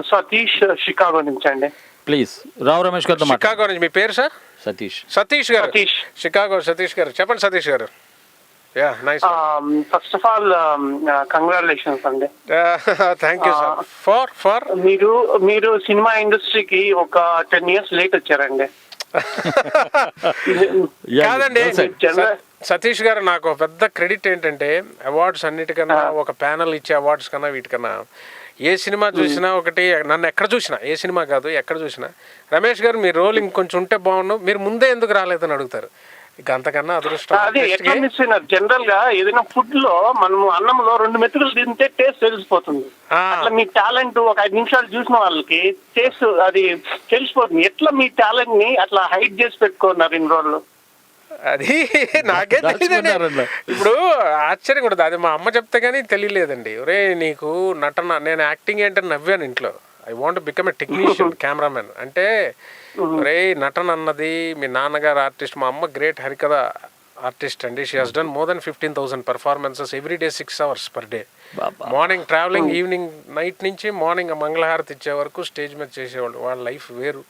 సతీష్, షికాగో నుంచి అండి. ప్లీజ్ రావు రమేష్ గారితో మాట్లాడండి. షికాగో నుంచి. మీ పేరు సార్? సతీష్ గారు. షికాగో సతీష్ గారు, చెప్పండి Satish garu. Yeah, nice. First of all congratulations అండి. Thank you sir. ఫర్ మీరు సినిమా ఇండస్ట్రీకి ఒక 10 years లేట్ వచ్చారండి. కాదండి సతీష్ గారు, నాకు పెద్ద క్రెడిట్ ఏంటంటే అవార్డ్స్ అన్నిటికన్నా, ఒక ప్యానల్ ఇచ్చే అవార్డ్స్ కన్నా, వీటికన్నా ఏ సినిమా చూసినా ఒకటి, నన్ను ఎక్కడ చూసినా, ఏ సినిమా కాదు ఎక్కడ చూసినా, రమేష్ గారు మీ రోల్ ఇంకొంచెం ఉంటే బాగుండు, మీరు ముందే ఎందుకు రాలేదని అడుగుతారు. ఇక అంతకన్నా అదృష్టం. అదే ఎట్లా మిస్ అయినారు. జనరల్ గా ఏదైనా ఫుడ్ లో మనము అన్నంలో 2 మెతుకులు తింటే టేస్ట్ తెలిసిపోతుంది. అట్లా మీ టాలెంట్ ఒక 5 నిమిషాలు చూసిన వాళ్ళకి టేస్ట్ అది తెలిసిపోతుంది. ఎట్లా మీ టాలెంట్ ని అట్లా హైడ్ చేసి పెట్టుకున్నారు ఇన్ని రోజులు? అది నాకే తెలియదండి. ఇప్పుడు ఆశ్చర్యం కూడా, అది మా అమ్మ చెప్తే కానీ తెలియలేదండి. ఒరే నీకు నటన, నేను యాక్టింగ్ ఏంటని నవ్వాను ఇంట్లో. I want become a technician, cameraman అంటే. ఒరే నటన అన్నది, మీ నాన్నగారు ఆర్టిస్ట్, మా అమ్మ గ్రేట్ హరికథ ఆర్టిస్ట్ అండి. She has done more than 15,000 performances every day 6 hours per day. Morning travelling, evening night నుంచి మార్నింగ్ మంగళహారతి ఇచ్చే వరకు స్టేజ్ మీద చేసేవాళ్ళు. వాళ్ళ లైఫ్ వేరు.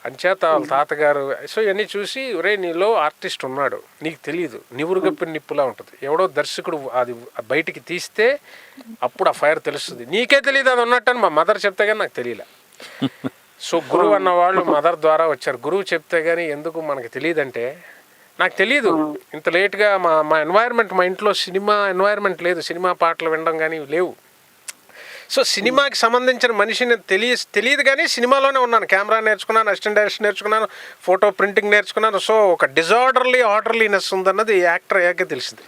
అంచేత వాళ్ళ తాతగారు. సో ఇవన్నీ చూసి ఒరే నీలో ఆర్టిస్ట్ ఉన్నాడు, నీకు తెలియదు, నివురుగప్పిన నిప్పులా ఉంటుంది. ఎవడో దర్శకుడు అది బయటికి తీస్తే అప్పుడు ఆ ఫైర్ తెలుస్తుంది. నీకే తెలియదు అది ఉన్నట్టు అని మా మదర్ చెప్తే కానీ నాకు తెలియలే. సో గురువు అన్న వాళ్ళు మదర్ ద్వారా వచ్చారు. గురువు చెప్తే కానీ ఎందుకు మనకు తెలియదంటే, నాకు తెలియదు ఇంత లేట్గా. మా ఎన్వైర్న్మెంట్, మా ఇంట్లో సినిమా ఎన్వైర్న్మెంట్ లేదు, సినిమా పాటలు వినడం కానీ లేవు. సో సినిమాకి సంబంధించిన మనిషిని తెలియదు కానీ సినిమాలోనే ఉన్నాను. కెమెరా నేర్చుకున్నాను, అసిస్టెంట్ డైరెక్షన్ నేర్చుకున్నాను, ఫోటో ప్రింటింగ్ నేర్చుకున్నాను. సో ఒక ఆర్డర్లీనెస్ ఉందన్నది యాక్టర్ అయ్యాకే తెలిసింది.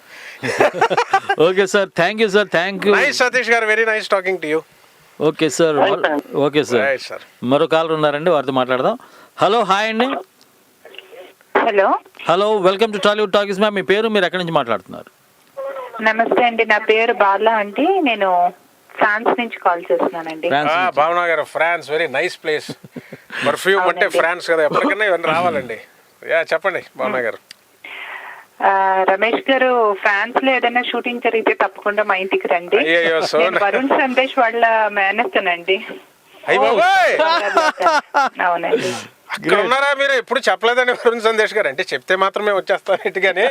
Okay sir, thank you sir. Thank you. Nice Satish garu, very nice talking to you. Okay sir. Okay sir. మరో కాలర్ ఉన్నారండి, వారితో మాట్లాడదాం. హలో, హాయ్ అండి. Hello, welcome to Tollywood Talkies. Ma'am మీ పేరు, మీరు ఎక్కడి నుంచి మాట్లాడుతున్నారు? నమస్తే అండి, నా పేరు బాలా అండి. నేను ఫ్రాన్స్ నుంచి కాల్ చేస్తున్నానండి. భావన గారు, France very nice place. Perfume అంటే ఫ్రాన్స్ కదా, ఎప్పటికైనా ఇవన్నీ రావాలండి. చెప్పండి భావన గారు. రమేష్ గారు, ఫ్రాన్స్ లో ఏదైనా షూటింగ్ జరిగితే తప్పకుండా మా ఇంటికి రండి. వరుణ్ సందేశ్ వాళ్ళ మేనస్తానండి. అవునండి. అక్కడ ఉన్నారా మీరు? ఎప్పుడు చెప్పలేదండి వరుణ్ సందేశ్ గారు. అంటే చెప్తే మాత్రమే వచ్చేస్తాను ఇంటిగానే.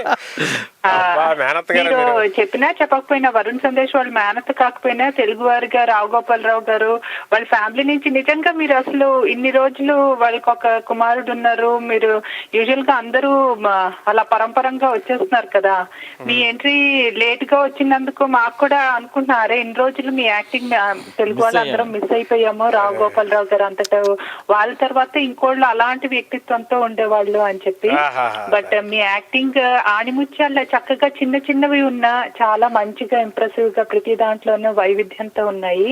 మీరు చెప్పినా చెప్పకపోయినా వరుణ్ సందేశ్ వాళ్ళ మేనత్ కాకపోయినా తెలుగు వారిగా రావు గోపాలరావు గారు వాళ్ళ ఫ్యామిలీ నుంచి నిజంగా మీరు అసలు ఇన్ని రోజులు వాళ్ళకి ఒక కుమారుడు ఉన్నారు. మీరు యూజువల్ గా అందరూ అలా పరంపరంగా వచ్చేస్తున్నారు కదా. మీ ఎంట్రీ లేట్ గా వచ్చినందుకు మాకు కూడా అనుకుంటున్నారే ఇన్ని రోజులు మీ యాక్టింగ్ తెలుగు వాళ్ళు అందరం మిస్ అయిపోయాము. రావు గోపాలరావు గారు అంతటా వాళ్ళ తర్వాత ఇంకోళ్ళు అలాంటి వ్యక్తిత్వంతో ఉండేవాళ్ళు అని చెప్పి. బట్ మీ యాక్టింగ్ ఆణిముత్యాల చక్కగా చిన్న చిన్నవి ఉన్నా చాలా మంచిగా ఇంప్రెసివ్ గా ప్రతి దాంట్లోనూ వైవిధ్యంతో ఉన్నాయి.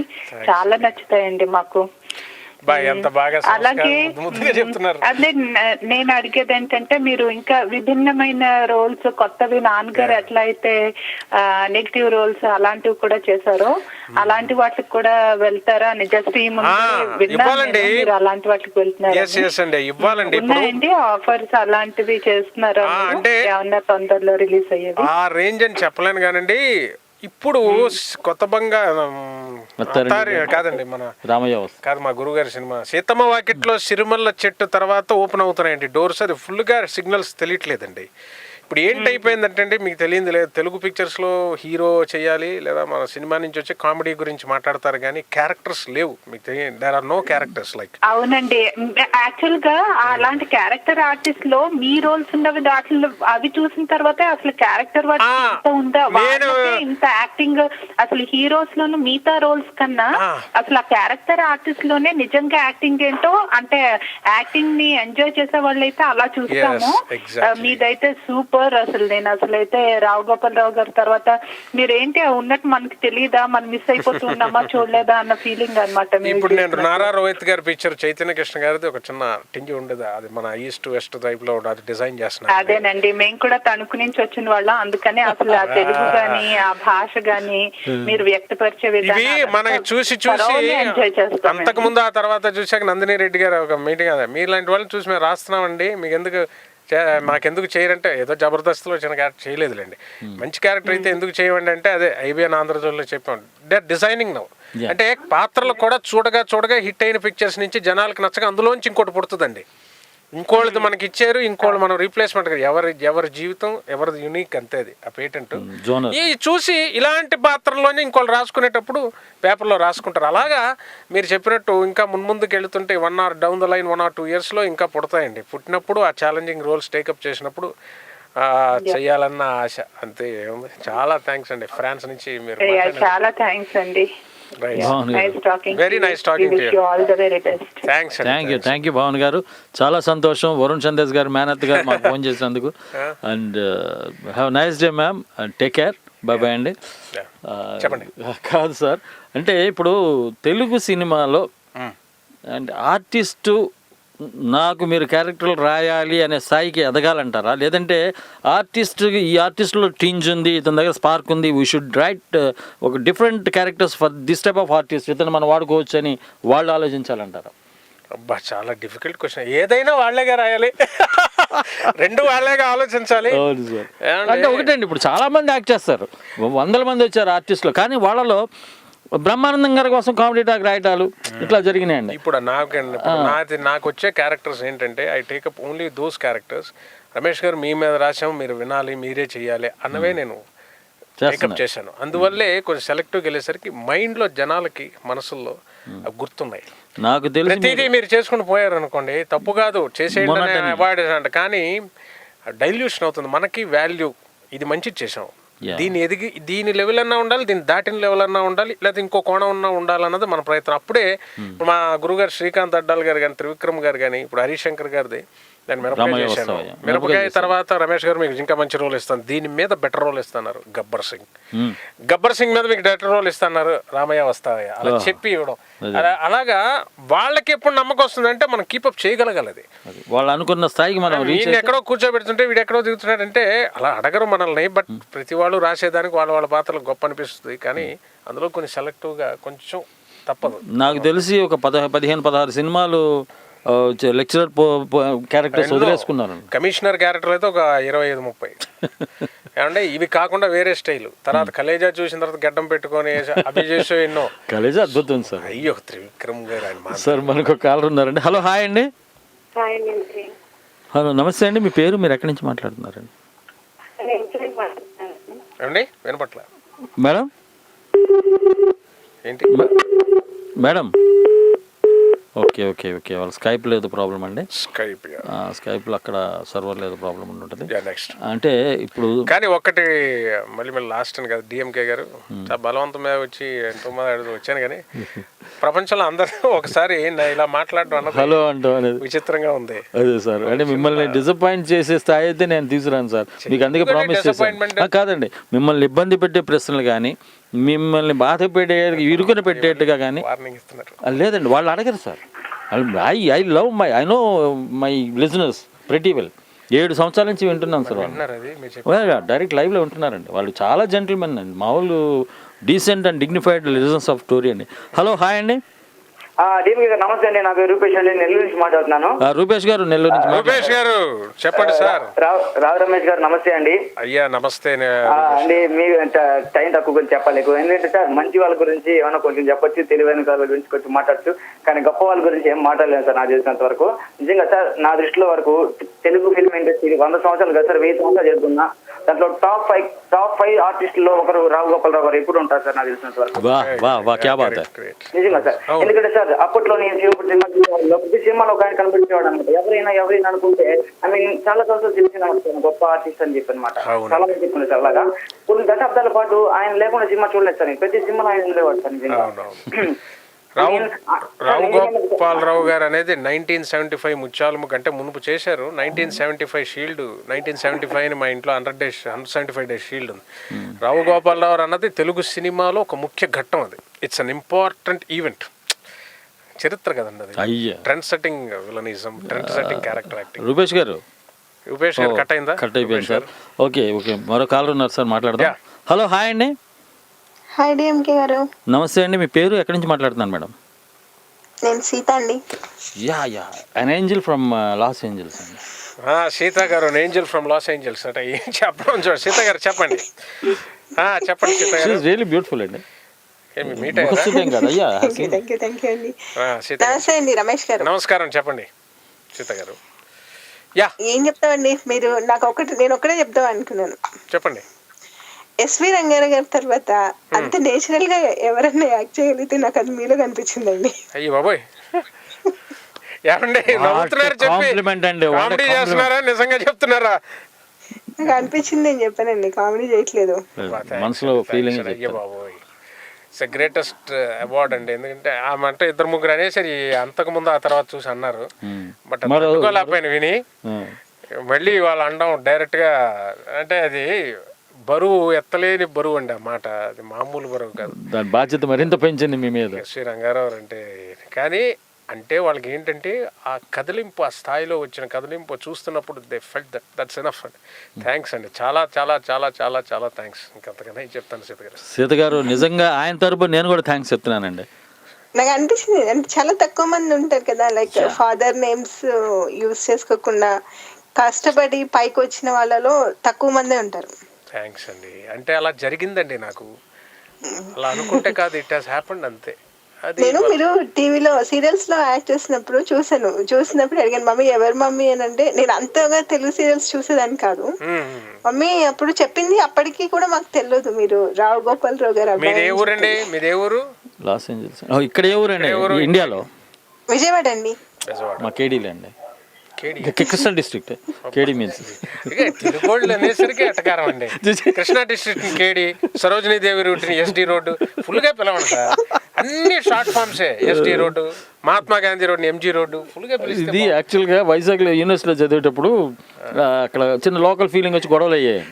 చాలా నచ్చుతాయండి మాకు. ఎంత బాగా అలాగే ముద్దుగా చెప్తున్నారు. అదే నేను అడిగేది ఏంటంటే మీరు ఇంకా విభిన్నమైన రోల్స్ కొత్తవి, నాన్నగారు ఎట్లా అయితే నెగిటివ్ రోల్స్ అలాంటివి కూడా చేశారో అలాంటి వాటికి కూడా వెళ్తారా అని జస్ట్ ఈ ముందు విన్నానండి. మీరు అలాంటి వాటికి వెళ్తున్నారు ఉన్నాయండి ఆఫర్స్ అలాంటివి చేస్తున్నారా? అంటే ఏమన్నా తొందరలో రిలీజ్ అయ్యేది ఆ రేంజ్ అని చెప్పలేను కానండి. ఇప్పుడు కొత్త కాదండి మన రామయ్య కాదు మా గురుగారి సినిమా సీతమ్మ వాకిట్లో సిరిమల్ల చెట్టు తర్వాత ఓపెన్ అవుతున్నాయండి డోర్స్. అది ఫుల్గా సిగ్నల్స్ తెలియట్లేదండి. ఇప్పుడు ఏంటైపోయిందంటే అండి, మీకు తెలియదు లేదు, తెలుగు పిక్చర్స్లో హీరో చేయాలి లేదా మన సినిమా నుంచి వచ్చే కామెడీ గురించి మాట్లాడతారు కానీ క్యారెక్టర్స్ లేవు. మీకు తెలియదు, there are no characters like. అవునండి, యాక్చువల్ గా అలాంటి క్యారెక్టర్ ఆర్టిస్ట్ లో మీ రోల్స్ ఉన్నవి దాంట్లో అవి చూసిన తర్వాత అసలు క్యారెక్టర్ ఉందా, ఇంత యాక్టింగ్ అసలు హీరోస్ లోను మిగతా రోల్స్ కన్నా అసలు ఆ క్యారెక్టర్ ఆర్టిస్ట్ లోనే నిజంగా యాక్టింగ్ ఏంటో, అంటే యాక్టింగ్ ని ఎంజాయ్ చేసే వాళ్ళైతే అలా చూస్తాము. మీదైతే సూపర్. అసలు నేను అసలైతే రావు గోపాల్ రావు గారి తర్వాత మీరేంటి ఉన్నట్టు మనకి తెలియదా, మనం మిస్ అయిపోతున్నామా చూడలేదా అన్న ఫీలింగ్ అనమాట. ఇప్పుడు నేను నారా రోహిత్ గారి పిక్చర్ చైతన్య కృష్ణ గారిది ఒక చిన్న టింగి ఉండేది, అది మన ఈస్ట్ వెస్ట్ టైప్ లో అది డిజైన్ చేస్తున్నారు. అదేనండి, మేము కూడా తణుకు నుంచి వచ్చిన వాళ్ళం, అందుకని అసలు ఆ తెలుగు గాని ఆ భాష గాని మీరు వ్యక్తపరిచే విధానం మనకి చూసి ఎంజాయ్ చేస్తాం. అంతకు ముందు ఆ తర్వాత చూసాక నందిని రెడ్డి గారు ఒక మీటింగ్ అదే మీలాంటి వాళ్ళని చూసి మేము రాస్తున్నామండి, మీకు ఎందుకు మాకెందుకు చేయరంటే ఏదో జబర్దస్త్లో చిన్న క్యారెక్టర్ చేయలేదులేండి, మంచి క్యారెక్టర్ అయితే ఎందుకు చేయమండి అంటే అదే ఐబిఎన్ ఆంధ్రజ్యోతిలో చెప్పాం. They are designing now. అంటే పాత్రలు కూడా చూడగా హిట్ అయిన పిక్చర్స్ నుంచి జనాలకు నచ్చగా అందులోంచి ఇంకోటి పుడుతుందండి. ఇంకోళ్ళది మనకి ఇచ్చారు, ఇంకోళ్ళు మనం రీప్లేస్మెంట్. ఎవరి జీవితం ఎవరిది యూనిక్ అంతే, అది ఆ పేటెంట్. ఈ చూసి ఇలాంటి పాత్రలోనే ఇంకోళ్ళు రాసుకునేటప్పుడు పేపర్లో రాసుకుంటారు. అలాగా మీరు చెప్పినట్టు ఇంకా ముందుకు వెళుతుంటే 1 or down the line 1 or 2 yearsలో ఇంకా పుడతాయండి. పుట్టినప్పుడు ఆ ఛాలెంజింగ్ రోల్స్ టేకప్ చేసినప్పుడు చెయ్యాలన్న ఆశ అంతే. చాలా థ్యాంక్స్ అండి, ఫ్రాన్స్ నుంచి మీరు. చాలా థ్యాంక్స్ అండి. Very nice talking to you. All the very best. Thank you Bhavan గారు. చాలా సంతోషం వరుణ్ సందేశ్ గారు మేనత్ గారు మాకు ఫోన్ చేసినందుకు. And have nice day ma'am, take care, bye bye అండి. చెప్పండి. కాదు సార్, అంటే ఇప్పుడు తెలుగు సినిమాలో అండ్ ఆర్టిస్టు నాకు మీరు క్యారెక్టర్లు రాయాలి అనే స్థాయికి ఎదగాలంటారా, లేదంటే ఈ ఆర్టిస్ట్లో టింజ్ ఉంది, ఇతని దగ్గర స్పార్క్ ఉంది, వీ షుడ్ రైట్ ఒక different characters for this type of artist, ఇతను మనం వాడుకోవచ్చు అని వాళ్ళు ఆలోచించాలంటారా? అబ్బా, చాలా డిఫికల్ట్ క్వశ్చన్. ఏదైనా వాళ్ళేగా రాయాలి, రెండు వాళ్ళేగా ఆలోచించాలి. అంటే ఒకటండి, ఇప్పుడు చాలా మంది యాక్ట్ చేస్తారు, 100 మంది వచ్చారు ఆర్టిస్టులు, కానీ వాళ్ళలో బ్రహ్మానందం గారి కోసం కామెడీ టాక్ రాయటాలు ఇట్లా జరిగినాయండి. ఇప్పుడు నాకు వచ్చే క్యారెక్టర్స్ ఏంటంటే I take up only those characters. Ramesh గారు మీ మీద రాసాము, మీరు వినాలి, మీరే చెయ్యాలి అన్నవే నేను టేకప్ చేశాను. అందువల్లే కొంచెం సెలెక్టివ్గా వెళ్ళేసరికి మైండ్లో జనాలకి మనసుల్లో గుర్తున్నాయి. నాకు తెలిసి ప్రతిదీ మీరు చేసుకుని పోయారు అనుకోండి, తప్పు కాదు, చేసేయండి అవాయిడ్ అంట, కానీ డైల్యూషన్ అవుతుంది. మనకి వాల్యూ ఇది మంచిది చేసాం, దీని లెవెల్ అన్నా ఉండాలి, దీన్ని దాటిన లెవెల్ అన్నా ఉండాలి, లేకపోతే ఇంకో కోణం అన్నా ఉండాలన్నది మన ప్రయత్నం. అప్పుడే మా గురుగారు శ్రీకాంత్ అడ్డాల్ గారు కానీ, త్రివిక్రమ్ గారు కానీ, ఇప్పుడు హరిశంకర్ గారిది దాన్ని మిరపకాయ చేశాను. మిరపకాయ తర్వాత రమేష్ గారు మీకు ఇంకా మంచి రోల్ ఇస్తాను, దీని మీద బెటర్ రోల్ ఇస్తున్నారు గబ్బర్ సింగ్ మీద మీకు బెటర్ రోల్ ఇస్తున్నారు, రామయ్య వస్తావయ్య అలా చెప్పి ఇవ్వడం. అలాగా వాళ్ళకి ఎప్పుడు నమ్మకం వస్తుందంటే మనం కీపప్ చేయగలగాలి. అది వాళ్ళు అనుకున్న స్థాయికి మనం ఎక్కడో కూర్చోబెడుతుంటే వీడు ఎక్కడో దిగుతున్నాడంటే అలా అడగరు మనల్ని. బట్ ప్రతి వాళ్ళు రాసేదానికి వాళ్ళ పాత్రలు గొప్ప అనిపిస్తుంది, కానీ అందులో కొన్ని సెలెక్టివ్గా కొంచెం తప్పదు. నాకు తెలిసి ఒక 15-16 సినిమాలు లెక్చరర్ క్యారెక్టర్స్ వదిలేసుకున్నారు. కమిషనర్ క్యారెక్టర్ అయితే ఒక 25-30. ఏమంటే ఇవి కాకుండా వేరే స్టైల్. తర్వాత కలేజా చూసిన తర్వాత గడ్డం పెట్టుకొని అవి చేసే ఎన్నో. కలేజా అద్భుతం సార్. అయ్యో, త్రివిక్రమ్ గారు సార్ మనకు ఒక కాలర్ ఉన్నారండి. హలో, హాయ్ అండి. హలో, నమస్తే అండి. మీ పేరు, మీరు ఎక్కడి నుంచి మాట్లాడుతున్నారండి? ఏమండి వినపట్ల మేడం? ఏంటి మేడం ఓకే ఓకే ఓకే వాళ్ళ స్కైప్ లేదు ప్రాబ్లం అండి. స్కైప్ స్కైప్లో అక్కడ సర్వర్ లేదు ప్రాబ్లం ఉంటుంది. నెక్స్ట్ అంటే ఇప్పుడు కానీ ఒక్కటి మళ్ళీ లాస్ట్ అని కదా డిఎంకే గారు చాలా బలవంతమే వచ్చి ఎంతో మంది వచ్చాను కానీ ప్రపంచంలో అందరూ ఒకసారి ఇలా మాట్లాడడం అన్నది హలో అంటాం అనేది విచిత్రంగా ఉంది. అదే సార్, అంటే మిమ్మల్ని డిసప్పాయింట్ చేసే స్థాయి అయితే నేను తీసుకురాను సార్, మీకు అందుకే ప్రామిస్ చేశాను. కాదండి, మిమ్మల్ని ఇబ్బంది పెట్టే ప్రశ్నలు కానీ మిమ్మల్ని బాధ పెట్టే ఇరుకుని పెట్టేట్టుగా కానీ వార్నింగ్ ఇస్తున్నారు. లేదండి, వాళ్ళు అడగరు sir. I love I know my listeners pretty well. 7 సంవత్సరాల నుంచి వింటున్నాను సార్ వాళ్ళు. డైరెక్ట్ లైవ్లో వింటున్నారండి వాళ్ళు. చాలా జెంటిల్మెన్ అండి, మామూలు decent and dignified listeners of story అండి. హలో, హాయ్ అండి. నమస్తే అండి, నా పేరు రూపేష్ అండి, నెల్లూరు నుంచి మాట్లాడుతున్నాను. రూపేష్ గారు, నెల్లూరు నుంచి. రూపేష్ గారు చెప్పండి సార్. రావు రమేష్ గారు నమస్తే అండి. అయ్యా నమస్తే అండి. మీ టైం తక్కువ గురించి చెప్పాలి, ఎందుకంటే సార్ మంచి వాళ్ళ గురించి ఏమైనా కొంచెం చెప్పొచ్చు, తెలివైన వాళ్ళ గురించి కొంచెం మాట్లాడచ్చు, కానీ గొప్ప వాళ్ళ గురించి ఏం మాట్లాడలేదు సార్ నాకు తెలిసినంత వరకు. నిజంగా సార్ నా దృష్టిలో వరకు తెలుగు ఫిల్మ్ ఇండస్ట్రీ 100 సంవత్సరాలు కదా సార్, 1000 సంవత్సరాలు జరుగుతున్నా దాంట్లో టాప్ 5 ఆర్టిస్టుల్లో ఒకరు రావు గోపాల్ రావు గారు ఎప్పుడు ఉంటారు సార్ నాకు తెలిసినంత వరకు. నిజంగా సార్, ఎందుకంటే సార్ అప్పట్లో నేను ప్రతి సినిమాలో ఒక ఆయన కనిపించేవాడు అనమాట. ఎవరైనా అనుకుంటే ఐ మీన్ చాలా సంవత్సరాలు తెలిసిన గొప్ప ఆర్టిస్ట్ అని చెప్పి అనమాట. చాలా మంది చెప్పింది సార్. అలాగా కొన్ని దశాబ్దాల పాటు ఆయన లేకుండా సినిమా చూడలేదు సార్, ప్రతి సినిమాలో ఆయన ఉండేవాడు సార్ నిజంగా. రావు గోపాలరావు గారు అనేది 1975 ముత్యాలము కంటే మునుపు చేశారు. 1975 షీల్డ్, 1975 మా ఇంట్లో 175 డేస్ షీల్డ్ ఉంది. రావు గోపాలరావు అన్నది తెలుగు సినిమాలో ఒక ముఖ్య ఘట్టం. అది ఇట్స్ అన్ ఇంపార్టెంట్ ఈవెంట్, చరిత్ర కదండి అది. Trend setting villainism, trend setting character acting. Rupesh గారు కట్ అయిందా? కట్ అయిపోయింది సార్. ఓకే మరో కాలర్ ఉన్నారు సార్, మాట్లాడదాం. హలో, హాయ్ అండి. Hi DMK garu. నమస్తే అండి, మీ పేరు, ఎక్కడి నుంచి మాట్లాడుతున్నాను మేడం? నేను సీత అండి. An angel from Los Angeles అండి. సీత గారు, an angel from Los Angeles అంటే ఏం చెప్పడం చూడండి. సీత గారు చెప్పండి. చెప్పండి సీత గారు. రియల్లీ బ్యూటిఫుల్ అండి. నమస్తే అండి రమేష్ గారు. నమస్కారం, చెప్పండి సీత గారు. ఏం చెప్తామండి, మీరు నేను ఒకటే చెప్తాం అనుకున్నాను. చెప్పండి. ఎస్వి రంగారావు గారి తర్వాత అంత నేచురల్ గా ఎవరన్నా యాక్ట్ చేయగలిగితే నాకు అది మీలో కనిపించిందండి. అయ్యి బాబోయ్, ఏమండి నవ్వుతున్నారు చెప్పి కామెడీ చేస్తున్నారా నిజంగా చెప్తున్నారా? నాకు అనిపించింది, నేను చెప్పానండి, కామెడీ చేయట్లేదు, మనసులో ఫీలింగ్. అయ్యో బాబోయ్, ఇట్స్ గ్రేటెస్ట్ అవార్డ్ అండి. ఎందుకంటే ఆమె అంటే 2-3 అనేసరి అంతకు ముందు ఆ తర్వాత చూసి అన్నారు. బట్ అందుకోలేకపోయిన విని మళ్ళీ వాళ్ళు అనడం డైరెక్ట్ గా, అంటే అది బరువు, ఎత్తలేని బరువు అండి ఆ మాట. అది మామూలు బరువు కాదు, దాని బాధ్యత మరింత పెంచింది మీ మీద. ఎస్వి రంగారావు అంటే కానీ అంటే వాళ్ళకి ఏంటంటే ఆ కదిలింపు, ఆ స్థాయిలో వచ్చిన కదిలింపు చూస్తున్నప్పుడు దే ఫెల్ట్ దట్స్ ఎనఫ్ అండి. థ్యాంక్స్ అండి, చాలా చాలా చాలా చాలా చాలా థ్యాంక్స్. ఇంకంతకన్నా చెప్తాను సీత గారు. సీత గారు, నిజంగా ఆయన తరపు నేను కూడా థ్యాంక్స్ చెప్తున్నానండి. నాకు అనిపించింది, అంటే చాలా తక్కువ మంది ఉంటారు కదా, లైక్ ఫాదర్ నేమ్స్ యూజ్ చేసుకోకుండా కష్టపడి పైకి వచ్చిన వాళ్ళలో తక్కువ మందే ఉంటారు. థ్యాంక్స్ అండి. అంటే అలా జరిగిందండి, నాకు అలా అనుకుంటే కాదు, ఇట్ హాస్ హ్యాపెండ్ అంతే. నేను మీరు టీవీలో సీరియల్స్ లో యాక్ట్ చేసినప్పుడు చూసినప్పుడు అడిగాను, మమ్మీ ఎవరు మమ్మీ అని. అంటే నేను అంతగా తెలుగు సీరియల్స్ చూసేదాన్ని కాదు. మమ్మీ అప్పుడు చెప్పింది, అప్పటికి కూడా మాకు తెలియదు మీరు రావు గోపాలరావు గారు. మీదే ఊరండి? మీదే ఊరు? Los Angeles. ఇక్కడ ఏ ఊరండి? ఇండియాలో విజయవాడ అండి. మా కేడీలే అండి, కృష్ణా డిస్ట్రిక్ట్. కేడీ మీన్స్ తెలుగోళ్ళు అనేసరికి ఎటకారం అండి. Krishna district KD, Sarojini Devi route, SD road full గా పిలవండి సార్. అన్ని షార్ట్ ఫామ్సే. SD road, Mahatma Gandhi road, MG road full గా పిలిస్తే. ఇది యాక్చువల్ గా వైజాగ్ యూనివర్సిటీలో చదివేటప్పుడు అక్కడ చిన్న లోకల్ ఫీలింగ్ వచ్చి గొడవలు అయ్యాయి.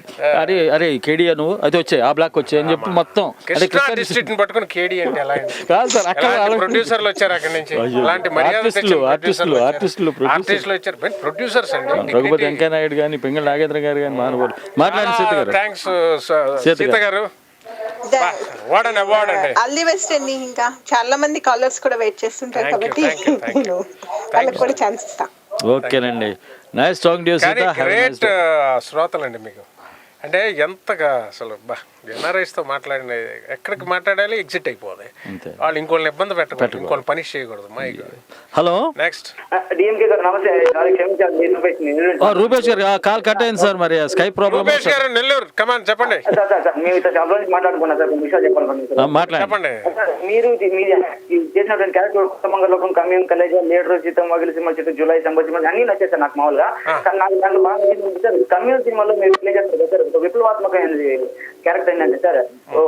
అరే కేడియా నువ్వు అయితే వచ్చాయి, ఆ బ్లాక్ వచ్చాయి అని చెప్పి మొత్తం కృష్ణా డిస్ట్రిక్ట్ పట్టుకుని కేడి అంటే ఎలా కాదు సార్. అక్కడ ప్రొడ్యూసర్లు వచ్చారు అక్కడి నుంచి, అలాంటి ఆర్టిస్టులు వచ్చారు, ప్రొడ్యూసర్స్ అండి. రఘుపతి వెంకయ్య నాయుడు గాని, పింగళ నాగేంద్ర గారు గాని మానవుడు. మాట్లాడండి సీత గారు. థ్యాంక్స్ సీత గారు. ఆల్ ది బెస్ట్ అండి. ఇంకా చాలా మంది కాలర్స్ కూడా వెయిట్ చేస్తుంటారు కాబట్టి వాళ్ళకి కూడా ఛాన్స్ ఇస్తా. ఓకేనండి, nice talking to you Seetha. Great శ్రోతలండి మీకు. అంటే ఎంతగా అసలు ఎన్ఆర్ఐస్తో మాట్లాడిన ఎక్కడికి మాట్లాడాలి ఎగ్జిట్ అయిపోవాలి, వాళ్ళు ఇంకోళ్ళని ఇబ్బంది పెట్టకూడదు, ఇంకోళ్ళని పనిష్ చేయకూడదు. My hello next DMK garu నమస్తే. రూపేష్ గారు కాల్ కట్ అయింది సార్, మరి స్కైప్ ప్రాబ్లమ్. రూపేష్ గారు నెల్లూరు, కమాన్ చెప్పండి. మేము ఇట్లా చాలా రోజులు మాట్లాడుకున్నా సార్, కొన్ని విషయాలు చెప్పాలి. చెప్పండి. మీరు చేసినటువంటి క్యారెక్టర్ కుటుంబంగా లోకం, కమ్యూన్ కలేజ్, లీడర్, జీతం, వగిలి సినిమా, చిత్రం, జూలై, సంబర్ అన్ని నచ్చాయి సార్ నాకు మామూలుగా. కానీ నాకు దాంట్లో బాగా నచ్చింది సార్ కమ్యూన్ సినిమాలో మీరు ప్లే చేస్తారు సార్, ఒక విప్లవాత్మకమైనది క్యారెక్టర్ ఏంటంటే సార్,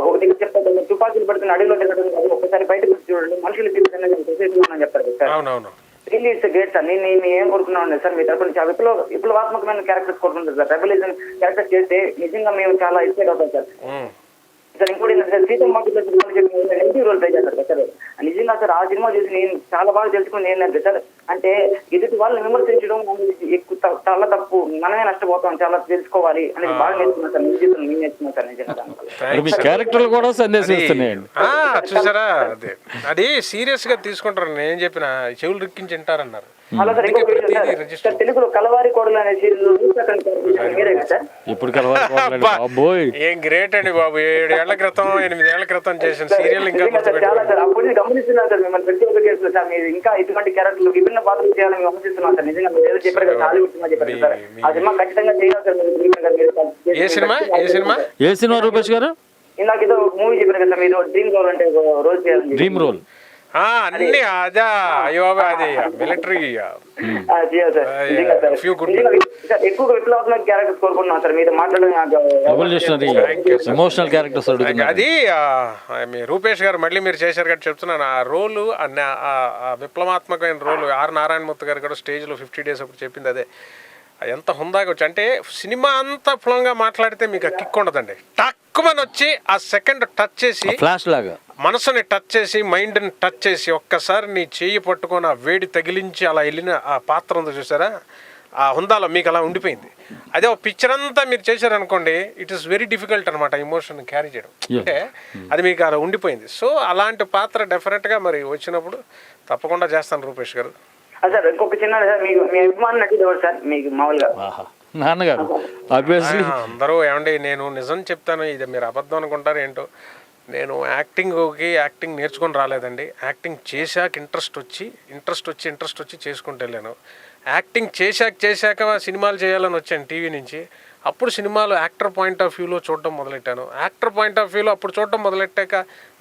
ఒక దగ్గర చెప్తారు తుపాకీలు పడుతున్న అడవిలో తిరగడం, ఒక్కసారి బయటకు చూడండి, మనుషులు తీసుకుని చెప్తారు sir. Really it's great sir. నేను ఏం కోరుకున్నాను సార్, మీ తరఫున చాలా విప్లవాత్మకమైన క్యారెక్టర్స్ కోరుకుంటారు సార్. రెబలిజం క్యారెక్టర్ చేస్తే నిజంగా మేము చాలా ఇన్స్పైర్ అవుతాం సార్. సార్ ఇంకోటి ఏంటంటే సార్, సీతం మాకు నెగిటివ్ రోల్ ట్రై చేస్తారు సార్. నిజంగా సార్ ఆ సినిమా చూసి నేను చాలా బాగా తెలుసుకుంది ఏంటంటే సార్, అంటే ఎదుటి వాళ్ళని విమర్శించడం ఎక్కువ చాలా తప్పు, మనమే నష్టపోతాం, చాలా తెలుసుకోవాలి అనేది బాగా నేర్చుకున్నాను సార్. నేను నేర్చుకున్నాను సార్ నిజంగా. క్యారెక్టర్లు కూడా సందేశం ఇస్తున్నాయండి. చూసారా, అది సీరియస్ గా తీసుకుంటారు. నేను చెప్పిన చెవులు రిక్కించి వింటారన్నారు. అలా సార్ ఇంకొక సార్, తెలుగులో కలవారి కోడలు అనే సీరియల్ మీరే సార్. ఇప్పుడు కలవారి ఏం గ్రేట్ అండి బాబు. 7 ఏళ్ల క్రితం 8 ఏళ్ల క్రితం చేసిన సీరియల్ ఇంకా చాలా సార్. అప్పుడు గమనిస్తున్నాను సార్ మిమ్మల్ని ప్రతి ఒక్క కేసులో సార్. మీరు ఇంకా ఇటువంటి క్యారెక్టర్లు విభిన్న పాత్రలు చేయాలని గమనిస్తున్నాను సార్. నిజంగా మీరు ఏదో చెప్పారు కదా, హాలీవుడ్ సినిమా చెప్పారు సార్, ఆ సినిమా ఖచ్చితంగా చేయాలి సార్. ఏ సినిమా రూపేష్ గారు? ఇందాక ఏదో మూవీ చెప్పారు కదా మీరు, డ్రీమ్ రోల్ అంటే రోజు చేయాలి. డ్రీమ్ రోల్ అన్ని అదా, అయ్యో అది మిలిటరీ ఎక్కువగా విప్లవాత్మక క్యారెక్టర్స్ కోరుకుంటున్నాను సార్. మీరు ఎమోషనల్ క్యారెక్టర్స్ అది మీ రూపేష్ గారు మళ్ళీ మీరు చేశారు కాబట్టి చెప్తున్నాను. ఆ రోలు, ఆ విప్లవాత్మకమైన రోలు ఆర్ నారాయణమూర్తి గారు కూడా స్టేజ్లో 50 days అప్పుడు చెప్పింది అదే. ఎంత హుందాగా వచ్చి అంటే సినిమా అంతా ఫ్లోగా మాట్లాడితే మీకు ఆ కిక్ ఉండదండి. టక్కుమని వచ్చి ఆ సెకండ్ టచ్ చేసి, ఫ్లాష్ లాగా మనసుని టచ్ చేసి, మైండ్ని టచ్ చేసి, ఒక్కసారి నీ చెయ్యి పట్టుకొని ఆ వేడి తగిలించి అలా వెళ్ళిన ఆ పాత్ర ఉందో చూసారా, ఆ హుందాలో మీకు అలా ఉండిపోయింది. అదే ఒక పిక్చర్ అంతా మీరు చేశారనుకోండి, ఇట్ ఈస్ వెరీ డిఫికల్ట్ అనమాట ఎమోషన్ క్యారీ చేయడం. అంటే అది మీకు అలా ఉండిపోయింది. సో అలాంటి పాత్ర డెఫినెట్గా మరి వచ్చినప్పుడు తప్పకుండా చేస్తాను రూపేష్ గారు. సార్ ఇంకొక చిన్న సార్, మీకు మీ అభిమానం నటిది ఎవరు సార్ మీకు మామూలుగా? నాన్నగారు. అందరూ ఏమండి, నేను నిజం చెప్తాను, ఇది మీరు అబద్ధం అనుకుంటారు ఏంటో, నేను యాక్టింగ్ నేర్చుకొని రాలేదండి. యాక్టింగ్ చేశాక ఇంట్రెస్ట్ వచ్చి చేసుకుంటూ వెళ్ళాను. యాక్టింగ్ చేశాక సినిమాలు చేయాలని వచ్చాను టీవీ నుంచి. అప్పుడు సినిమాలు యాక్టర్ పాయింట్ ఆఫ్ వ్యూలో చూడడం మొదలెట్టాను. యాక్టర్ పాయింట్ ఆఫ్ వ్యూలో అప్పుడు చూడడం మొదలెట్టాక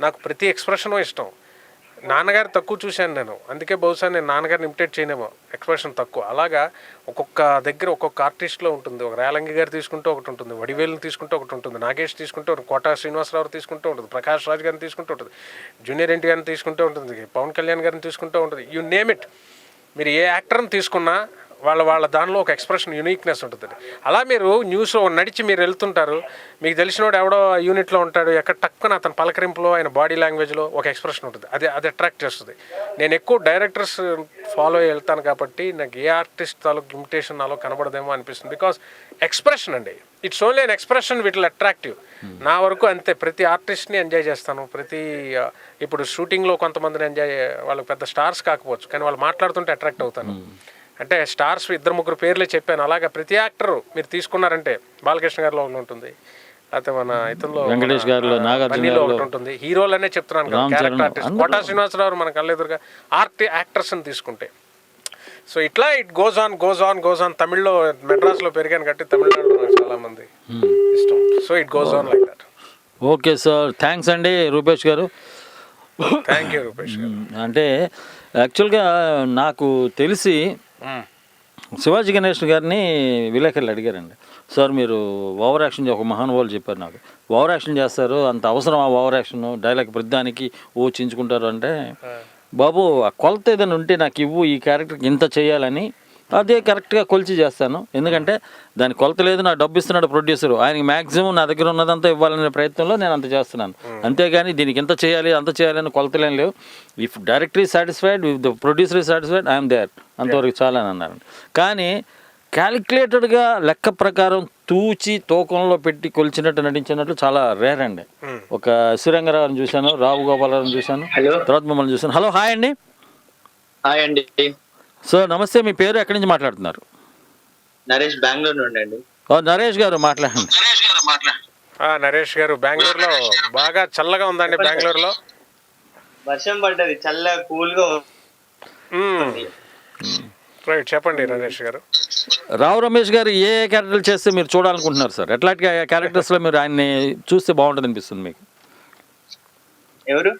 నాకు ప్రతి ఎక్స్ప్రెషను ఇష్టం. నాన్నగారు తక్కువ చూశాను నేను, అందుకే బహుశా నేను నాన్నగారిని ఇమిటేట్ చేయనేమో, ఎక్స్ప్రెషన్ తక్కువ. అలాగా ఒక్కొక్క దగ్గర ఒక్కొక్క ఆర్టిస్ట్లో ఉంటుంది. ఒక రేలంగి గారు తీసుకుంటే ఒకటి ఉంటుంది, వడివేలుని తీసుకుంటే ఒకటి ఉంటుంది, నాగేష్ తీసుకుంటే ఒకటి, కోటా శ్రీనివాసరావు తీసుకుంటూ ఉంటుంది, ప్రకాష్ రాజ్ గారిని తీసుకుంటూ ఉంటుంది, జూనియర్ ఎన్టీ గారిని తీసుకుంటూ ఉంటుంది, పవన్ కళ్యాణ్ గారిని తీసుకుంటూ ఉంటుంది. You name it. మీరు ఏ యాక్టర్ని తీసుకున్నా వాళ్ళ దానిలో ఒక ఎక్స్ప్రెషన్ యూనిక్నెస్ ఉంటుంది. అలా మీరు న్యూస్ నడిచి మీరు వెళ్తుంటారు, మీకు తెలిసినోడు ఎవడో యూనిట్లో ఉంటాడు, ఎక్కడ టక్కున అతని పలకరింపులో, ఆయన బాడీ లాంగ్వేజ్లో ఒక ఎక్స్ప్రెషన్ ఉంటుంది. అది అట్రాక్ట్ చేస్తుంది. నేను ఎక్కువ డైరెక్టర్స్ ఫాలో వెళ్తాను కాబట్టి నాకు ఏ ఆర్టిస్ట్ తాలూకు ఇమిటేషన్ నాలో కనబడదేమో అనిపిస్తుంది. బికాస్ ఎక్స్ప్రెషన్ అండి, it's only an expression with will attractive. నా వరకు అంతే. ప్రతి ఆర్టిస్ట్ని ఎంజాయ్ చేస్తాను. ఇప్పుడు షూటింగ్లో కొంతమందిని వాళ్ళకి పెద్ద స్టార్స్ కాకపోవచ్చు, కానీ వాళ్ళు మాట్లాడుతుంటే అట్రాక్ట్ అవుతాను. అంటే స్టార్స్ 2-3 పేర్లే చెప్పాను. అలాగా ప్రతి యాక్టర్ మీరు తీసుకున్నారంటే బాలకృష్ణ గారిలో ఒకటి ఉంటుంది, లేకపోతే మన ఇతరులో వెంకటేష్ గారిలో, నాగార్జున ఒకటి ఉంటుంది. హీరోలనే చెప్తున్నాను కదా, క్యారెక్టర్ ఆర్టిస్ట్. కోటా శ్రీనివాసరావు మన కళ్ళెదురుగా యాక్టర్స్ని తీసుకుంటే. సో ఇట్లా ఇట్ గోస్ ఆన్. తమిళ్లో మెడ్రాస్లో పెరిగాను కాబట్టి తమిళనాడులో నాకు చాలా మంది ఇష్టం. So it goes on like that. Okay sir, thanks అండి రూపేష్ గారు. థ్యాంక్ యూ రూపేష్ గారు. అంటే యాక్చువల్గా నాకు తెలిసి శివాజీ గణేషన్ గారిని విలేకరులు అడిగారండి, సార్ మీరు ఓవర్ యాక్షన్, ఒక మహానుభావులు చెప్పారు నాకు, ఓవర్ యాక్షన్ చేస్తారు, అంత అవసరం ఆ ఓవర్ యాక్షన్, డైలాగ్ ప్రతిదానికి చించుకుంటారు అంటే, బాబు ఆ కొలత ఏదైనా ఉంటే నాకు ఇవ్వు, ఈ క్యారెక్టర్కి ఇంత చేయాలని, అదే కరెక్ట్గా కొలిచి చేస్తాను. ఎందుకంటే దాని కొలత లేదు, నాకు డబ్బు ఇస్తున్నాడు ప్రొడ్యూసర్, ఆయనకి మ్యాక్సిమం నా దగ్గర ఉన్నదంతా ఇవ్వాలనే ప్రయత్నంలో నేను అంత చేస్తున్నాను. అంతేగాని దీనికి ఇంత చేయాలి అంత చేయాలని కొలతలేం లేవు. If director is satisfied, if the producer is satisfied, I'm there, అంతవరకు చాలా అని అన్నారు. కానీ క్యాలిక్యులేటెడ్గా లెక్క ప్రకారం తూకంలో పెట్టి కొలిచినట్టు నటించినట్లు చాలా రేర్ అండి. ఒక శ్రీరంగరావుని చూశాను, రావు గోపాలరావుని చూశాను, తర్వాత మిమ్మల్ని చూశాను. హలో, హాయ్ అండి. హాయ్ అండి సార్ నమస్తే, మీ పేరు, ఎక్కడి నుంచి మాట్లాడుతున్నారు? నరేష్, బెంగళూరు నుండి అండి. నరేష్ గారు మాట్లాడండి. నరేష్ గారు, బెంగళూరులో బాగా చల్లగా ఉందండి. బెంగళూరులో వర్షం పడ్డది, చల్లగా కూల్గా. రైట్, చెప్పండి నరేష్ గారు. రావు రమేష్ గారు ఏ క్యారెక్టర్ చేస్తే మీరు చూడాలనుకుంటున్నారు సార్? ఎట్లాంటి క్యారెక్టర్స్లో మీరు ఆయన్ని చూస్తే బాగుంటుంది అనిపిస్తుంది మీకు? ఎవరు?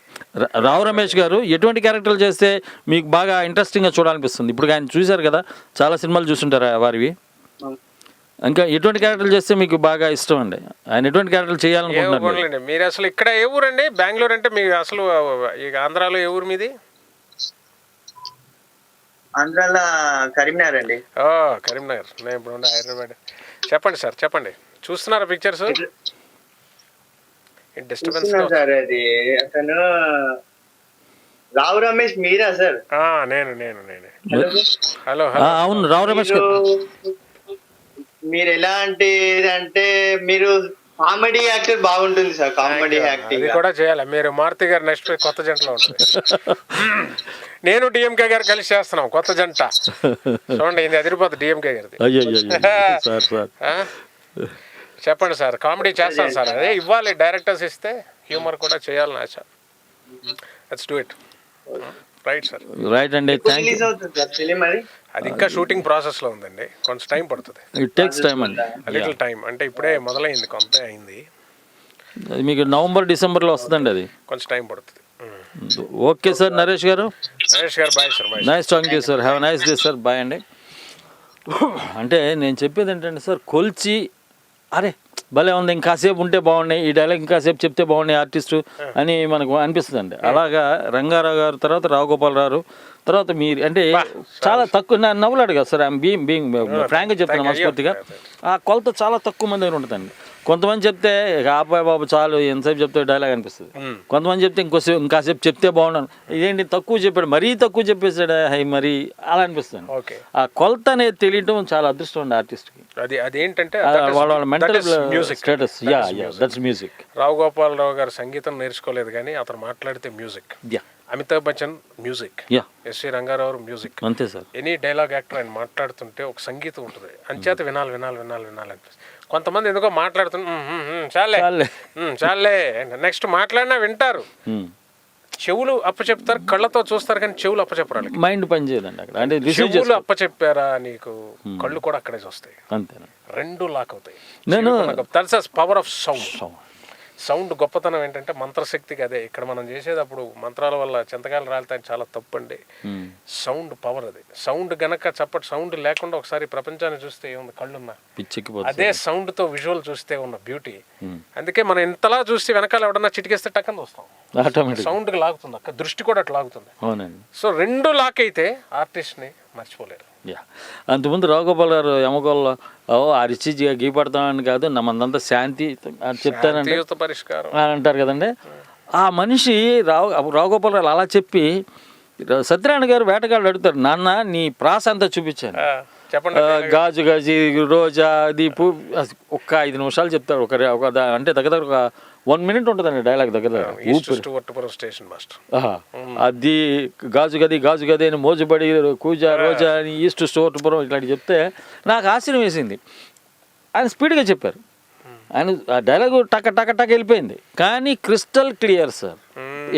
రావు రమేష్ గారు ఎటువంటి క్యారెక్టర్లు చేస్తే మీకు బాగా ఇంట్రెస్టింగ్గా చూడాలనిపిస్తుంది? ఇప్పుడు ఆయన చూశారు కదా, చాలా సినిమాలు చూస్తుంటారా వారివి? ఇంకా ఎటువంటి క్యారెక్టర్లు చేస్తే మీకు బాగా ఇష్టం అండి? ఆయన ఎటువంటి క్యారెక్టర్లు చేయాలనుకుంటున్నారు? మీరు అసలు ఇక్కడ ఏ ఊరండి? బెంగళూరు అంటే మీకు అసలు ఇక ఆంధ్రాలో ఏ ఊరు మీది? ఆంధ్రాలో కరీంనగర్ అండి. కరీంనగర్. నేను ఇప్పుడు ఉండే హైదరాబాద్. చెప్పండి సార్, చెప్పండి. చూస్తున్నారా పిక్చర్స్? డిస్టర్బెన్స్ సార్, అది అతను రావు రమేష్ మీరా సార్? నేనే. హలో. అవును, రావు రమేష్ గారు. మీరు ఎలా అంటే మీరు కామెడీ యాక్టర్ బాగుంటుంది సార్. కామెడీ యాక్టింగ్ కూడా చేయాలి. మీరు మారుతి గారు నెక్స్ట్ కొత్త జంటలో ఉంటుంది. నేను డిఎంకే గారు కలిసి చేస్తున్నాం కొత్త జంట. చూడండి, ఇది అదిరిపోతుంది డిఎంకే గారిది. చెప్పండి సార్, కామెడీ చేస్తాను సార్. అదే ఇవ్వాలి, డైరెక్టర్స్ ఇస్తే హ్యూమర్ కూడా చేయాలని ఆశ. Let's do it. Right sir. Right అండి, అది ఇంకా షూటింగ్ ప్రాసెస్ లో ఉందండి, కొంచెం టైం పడుతుంది. ఇట్ టేక్స్ టైం అండి, లిటిల్ టైం. అంటే ఇప్పుడే మొదలైంది, కొంత అయింది. మీకు నవంబర్ డిసెంబర్లో వస్తుందండి, అది కొంచెం టైం పడుతుంది. Okay sir. Naresh garu, bye sir. Nice talking you sir. Have a nice day sir. Bye అండి. అంటే నేను చెప్పేది ఏంటంటే సార్, కొల్చి అరే భలే ఉంది, ఇంకాసేపు ఉంటే బాగున్నాయి, ఈ డైలాగ్ ఇంకాసేపు చెప్తే బాగున్నాయి ఆర్టిస్టు అని మనకు అనిపిస్తుంది అండి. అలాగా రంగారావు గారు తర్వాత రావు గోపాలరావు తర్వాత మీరు అంటే చాలా తక్కువ నవ్వులాడు కదా సార్. ఐఎమ్ బీయింగ్ ఫ్రాంక్గా చెప్తాను మనస్ఫూర్తిగా. ఆ కొలత చాలా తక్కువ మంది దగ్గర ఉంటుందండి. కొంతమంది చెప్తే అబ్బాయి బాబు చాలు ఎంతసేపు చెప్తే డైలాగ్ అనిపిస్తుంది. కొంతమంది చెప్తే ఇంకాసేపు చెప్తే బాగున్నాను, ఇదేంటి తక్కువ చెప్పాడు, మరీ తక్కువ చెప్పేసాడు మరి అలా అనిపిస్తుంది. ఆ కొలత అనేది తెలియటం చాలా అదృష్టం అండి ఆర్టిస్ట్కి. అదేంటంటే వాళ్ళ mental status. That's music. Rao Gopalarao garu సంగీతం నేర్చుకోలేదు, కానీ అతను మాట్లాడితే music. Amitabh Bachchan music, SV Rangarao music. అంతే సార్. ఎనీ డైలాగ్ యాక్టర్ ఆయన మాట్లాడుతుంటే ఒక సంగీతం ఉంటుంది, అంచేత వినాలి అనిపిస్తుంది. కొంతమంది ఎందుకో చాలే నెక్స్ట్ మాట్లాడినా వింటారు, చెవులు అప్పచెప్తారు, కళ్ళతో చూస్తారు, కానీ చెవులు అప్పచెప్పరు. మైండ్ పని చేయదండి అక్కడ. అంటే చెవులు అప్పచెప్పారా నీకు, కళ్ళు కూడా అక్కడే చూస్తాయి. అంతేనా, రెండు లాక్ అవుతాయి. నేను పవర్ ఆఫ్ సౌండ్ గొప్పతనం ఏంటంటే మంత్రశక్తికి అదే. ఇక్కడ మనం చేసేది అప్పుడు మంత్రాల వల్ల చింతకాయలు రాలితే చాలా తప్పు అండి. సౌండ్ పవర్ అది. సౌండ్ గనక సౌండ్ లేకుండా ఒకసారి ప్రపంచాన్ని చూస్తే ఏముంది, కళ్ళున్నా అదే సౌండ్ తో విజువల్ చూస్తే ఉన్న బ్యూటీ. అందుకే మనం ఇంతలా చూస్తే వెనకాల ఎవడన్నా చిటికేస్తే టక్కన వస్తాం, సౌండ్ కి లాగుతుంది, అక్కడ దృష్టి కూడా అట్లా లాగుతుంది. సో రెండు లాక్ అయితే ఆర్టిస్ట్ ని మర్చిపోలేరు. అంతకుముందు రావుగోపాల్ గారు యమగోల్లో అరిచి గీపడతామని కాదు, నమ్మంతా శాంతి అని చెప్తానండి పరిష్కారం అని అంటారు కదండి. ఆ మనిషి రావుగోపాల్ గారు అలా చెప్పి సత్యనారాయణ గారు వేటగాళ్ళు అడుగుతారు, నాన్న నీ ప్రాస అంతా చూపించాను, గాజు గాజి రోజా దీపు ఒక్క 5 నిమిషాలు చెప్తాడు. అంటే దగ్గర ఒక 1 minute ఉంటుందండి డైలాగ్ దగ్గర. అది గాజు గది అని మోజుబడి కూజా రోజా అని ఈస్ట్ స్టోర్పురం ఇట్లాంటి చెప్తే నాకు ఆశ్చర్యం వేసింది. ఆయన స్పీడ్గా చెప్పారు, ఆయన ఆ డైలాగ్ టక వెళ్ళిపోయింది, కానీ crystal clear sir.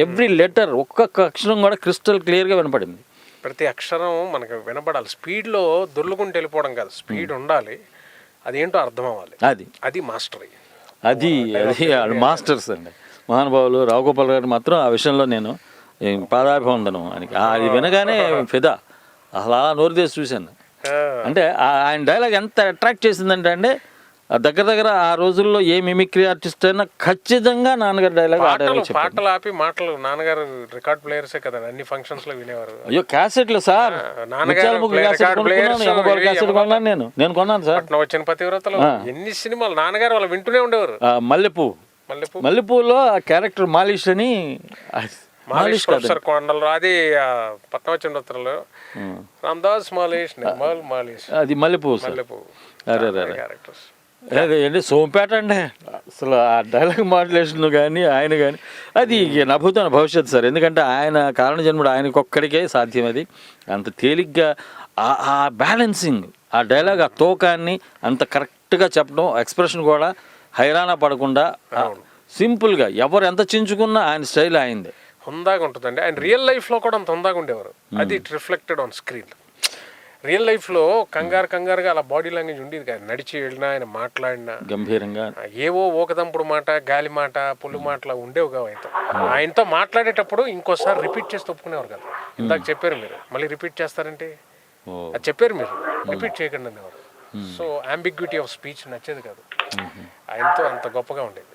Every letter ఒక్కొక్క అక్షరం కూడా క్రిస్టల్ క్లియర్గా వినపడింది. ప్రతి అక్షరం మనకు వినపడాలి. స్పీడ్లో దొర్లుకుంటూ వెళ్ళిపోవడం కాదు, స్పీడ్ ఉండాలి, అదేంటో అర్థం అవ్వాలి. అది మాస్టర్. అది మాస్టర్స్ అండి, మహానుభావులు. రావుగోపాల్ గారు మాత్రం ఆ విషయంలో నేను పాదాభివందనం ఆయనకి. అది వినగానే ఫిదా, అసలు అలా నోరు తీసి చూశాను. అంటే ఆయన డైలాగ్ ఎంత అట్రాక్ట్ చేసిందంటే అండి, దగ్గర ఆ రోజుల్లో ఏ మిమిక్రీ ఆర్టిస్ట్ అయినా ఖచ్చితంగా నాన్నగారు డైలాగ్ పాటలు ఆపి మాటలు. నాన్నగారు రికార్డ్ ప్లేయర్సే కదా, అన్ని ఫంక్షన్స్ లో వినేవారు. అయ్యో క్యాసెట్లు సార్, నేను కొన్నాను సార్. వచ్చిన పతివ్రతలో ఎన్ని సినిమాలు నాన్నగారు వాళ్ళు వింటూనే ఉండేవారు. మల్లెపూలో ఆ క్యారెక్టర్ మాలిష్ అని, మాలిష్ కొండలు, అది పట్నవచ్చిన వృత్తంలో రామదాస్ మాలిష్, నిర్మల్ మాలిష్, అది మల్లెపూ. క్యారెక్టర్స్ ఏంటి సోంపేట అండి. అసలు ఆ డైలాగ్ మాడ్యులేషన్ కానీ ఆయన కానీ అది నభూతన భవిష్యత్తు సార్. ఎందుకంటే ఆయన కారణ జన్ముడు, ఆయనకొక్కడికే సాధ్యం. అది అంత తేలిగ్గా ఆ బ్యాలెన్సింగ్, ఆ డైలాగ్, ఆ తోకాన్ని అంత కరెక్ట్ కరెక్ట్గా చెప్పడం, ఎక్స్ప్రెషన్ కూడా హైరాణ పడకుండా సింపుల్గా ఎవరు ఎంత చించుకున్నా ఆయన స్టైల్ అయింది హుందాగా ఉంటుందండి. ఆయన రియల్ లైఫ్లో కూడా అంత హుందాగా ఉండేవారు. అది రిఫ్లెక్టెడ్ ఆన్ స్క్రీన్. రియల్ లైఫ్లో కంగారుగా అలా బాడీ లాంగ్వేజ్ ఉండేది కాదు. నడిచి వెళ్ళినా, ఆయన మాట్లాడినా గంభీరంగా ఏవో ఓకదంపుడు మాట, గాలి మాట, పుల్లు మాటలా ఉండేవి కావు. ఆయనతో మాట్లాడేటప్పుడు ఇంకోసారి రిపీట్ చేసి ఒప్పుకునేవారు కదా. ఇందాక చెప్పారు మీరు, మళ్ళీ రిపీట్ చేస్తారంటే అది చెప్పారు మీరు, రిపీట్ చేయకండి అనేవారు. సో అంబిగ్విటీ ఆఫ్ స్పీచ్ నచ్చేది కాదు. ఆయనతో అంత గొప్పగా ఉండేది.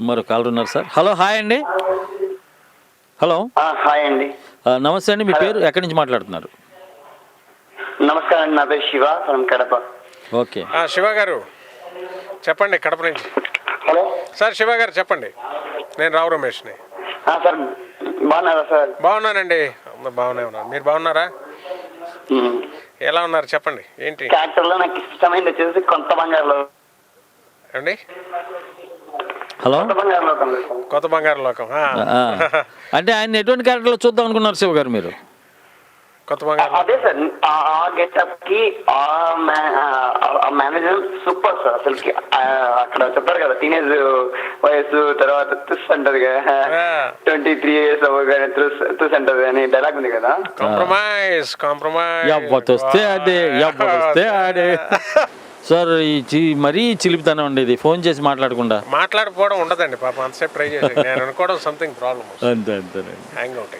మరో కాలర్ ఉన్నారు సార్. హలో, హాయ్ అండి. హలో, హాయ్ అండి. నమస్తే అండి. మీ పేరు, ఎక్కడి నుంచి మాట్లాడుతున్నారు? నమస్కారం అండి, నా పేరు శివ ఫ్రమ్ కడప. ఓకే, శివ గారు చెప్పండి, కడప నుంచి. హలో సార్, శివ గారు చెప్పండి. నేను రావు రమేష్ని. సార్ బాగున్నారా సార్? బాగున్నానండి, బాగున్నా ఉన్నాను. మీరు బాగున్నారా? ఎలా ఉన్నారు చెప్పండి. ఏంటి క్యారెక్టర్ లో నాకు ఇష్టమైంది వచ్చేసి కొంత బంగారులో అండి. హలో, కొత్త బంగారు లోకం. అంటే ఆయన ఎటువంటి క్యారెక్టర్లో చూద్దాం అనుకున్నారు శివ గారు మీరు? కొత్త బంగారు అదే సార్, ఆ గెటప్ కి ఆ మేనేజర్ సూపర్ సార్ అసలుకి. అక్కడ చెప్పారు కదా, టీనేజ్ వయసు తర్వాత తుస్ అంటది కదా, 23 years అవ్వగానే తుస్ అంటది అని డైలాగ్ ఉంది కదా. కాంప్రమైజ్ వస్తే ఆడే సార్. మరీ చిలిపితనం ఉండేది, ఫోన్ చేసి మాట్లాడుకోవడం ఉండదండి పాపం. అంతసేపు ట్రై చేసి నేను అనుకోవడం సంథింగ్ ప్రాబ్లమ్. అంతేనండి. హ్యాంగ్ అవుట్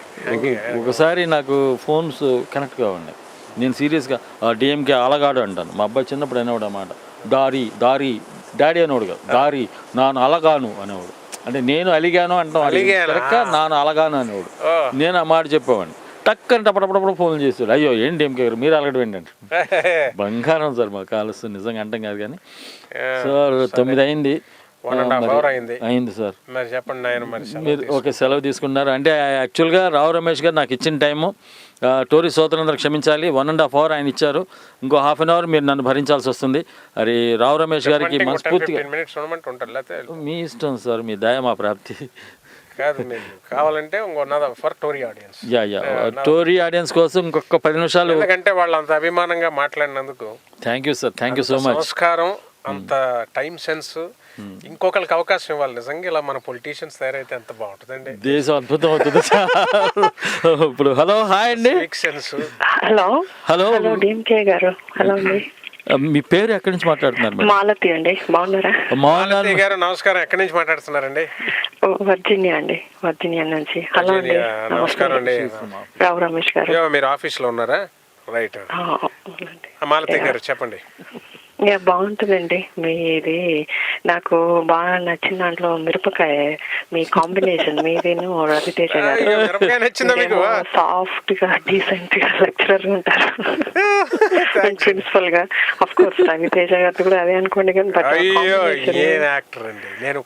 ఒకసారి నాకు ఫోన్స్ కనెక్ట్ కావండి. నేను సీరియస్గా డిఎంకే అలగాడు అంటాను. మా అబ్బాయి చిన్నప్పుడు అనేవాడు అన్నమాట, దారి డాడీ అనేవాడు కాదు, దారి నాను అలగాను అనేవాడు. అంటే నేను అలిగాను అంటాం, నాను అలగాను అనేవాడు. నేను ఆ మాట చెప్పేవాడిని. టక్కని టపటపడప్పుడు ఫోన్ చేస్తాడు, అయ్యో ఏంటి డిఎంకే గారు మీరు అలగడం ఏంటంటే. బంగారం సార్ మా కాల్స్, నిజంగా అంటాం కాదు కానీ. సార్ 9 అయింది, 1.5 hours అయింది సార్. మరి చెప్పండి ఆయన, మరి మీరు ఓకే సెలవు తీసుకున్నారు అంటే. యాక్చువల్గా రావు రమేష్ గారు నాకు ఇచ్చిన టైము, టోరీ సోదరులందరూ క్షమించాలి, 1.5 hours ఆయన ఇచ్చారు. ఇంకో 1/2 hour మీరు నన్ను భరించాల్సి వస్తుంది. అది రావు రమేష్ గారికి మనస్ఫూర్తిగా. మీ ఇష్టం సార్, మీ దయ మా ప్రాప్తి. కాదు, మీరు కావాలంటే for Tori audience. Tori audience కోసం ఇంకొక 10 నిమిషాలు, ఎందుకంటే వాళ్ళు అంత అభిమానంగా మాట్లాడినందుకు. Thank you sir, thank you so much. సంస్కారం, అంత టైం సెన్స్, ఇంకొకరికి అవకాశం ఇవ్వాలి. నిజంగా ఇలా మన పొలిటీషియన్స్ తయారైతే ఎంత బాగుంటుందండి, దేశం అద్భుతం అవుతుంది. ఇప్పుడు హలో, హాయ్ అండి. హలో డిఎంకే గారు. హలో అండి, మీ పేరు, ఎక్కడి నుంచి మాట్లాడుతున్నారు? మాలతి అండి, బాగున్నారా? మాలతి గారు నమస్కారం. ఎక్కడి నుంచి మాట్లాడుతున్నారండి? వర్జీనియా అండి, వర్జీనియా నుంచి. హలో అండి, నమస్కారం అండి. రావు రమేష్ గారు. మీరు ఆఫీస్ లో ఉన్నారా? రైట్. మాలతి గారు చెప్పండి. బాగుంటుందండి మీది. నాకు బాగా నచ్చిన దాంట్లో మిరపకాయ, మీ కాంబినేషన్ మీదేను రవితేజ గారు. సాఫ్ట్ గా డీసెంట్ గా లెక్చరర్ ఉంటారు, ప్రిన్సిపల్ గా. అఫ్ కోర్స్ రవితేజ గారు కూడా అదే అనుకోండి కానీ. అయ్యో ఏం యాక్టర్ అండి. నేను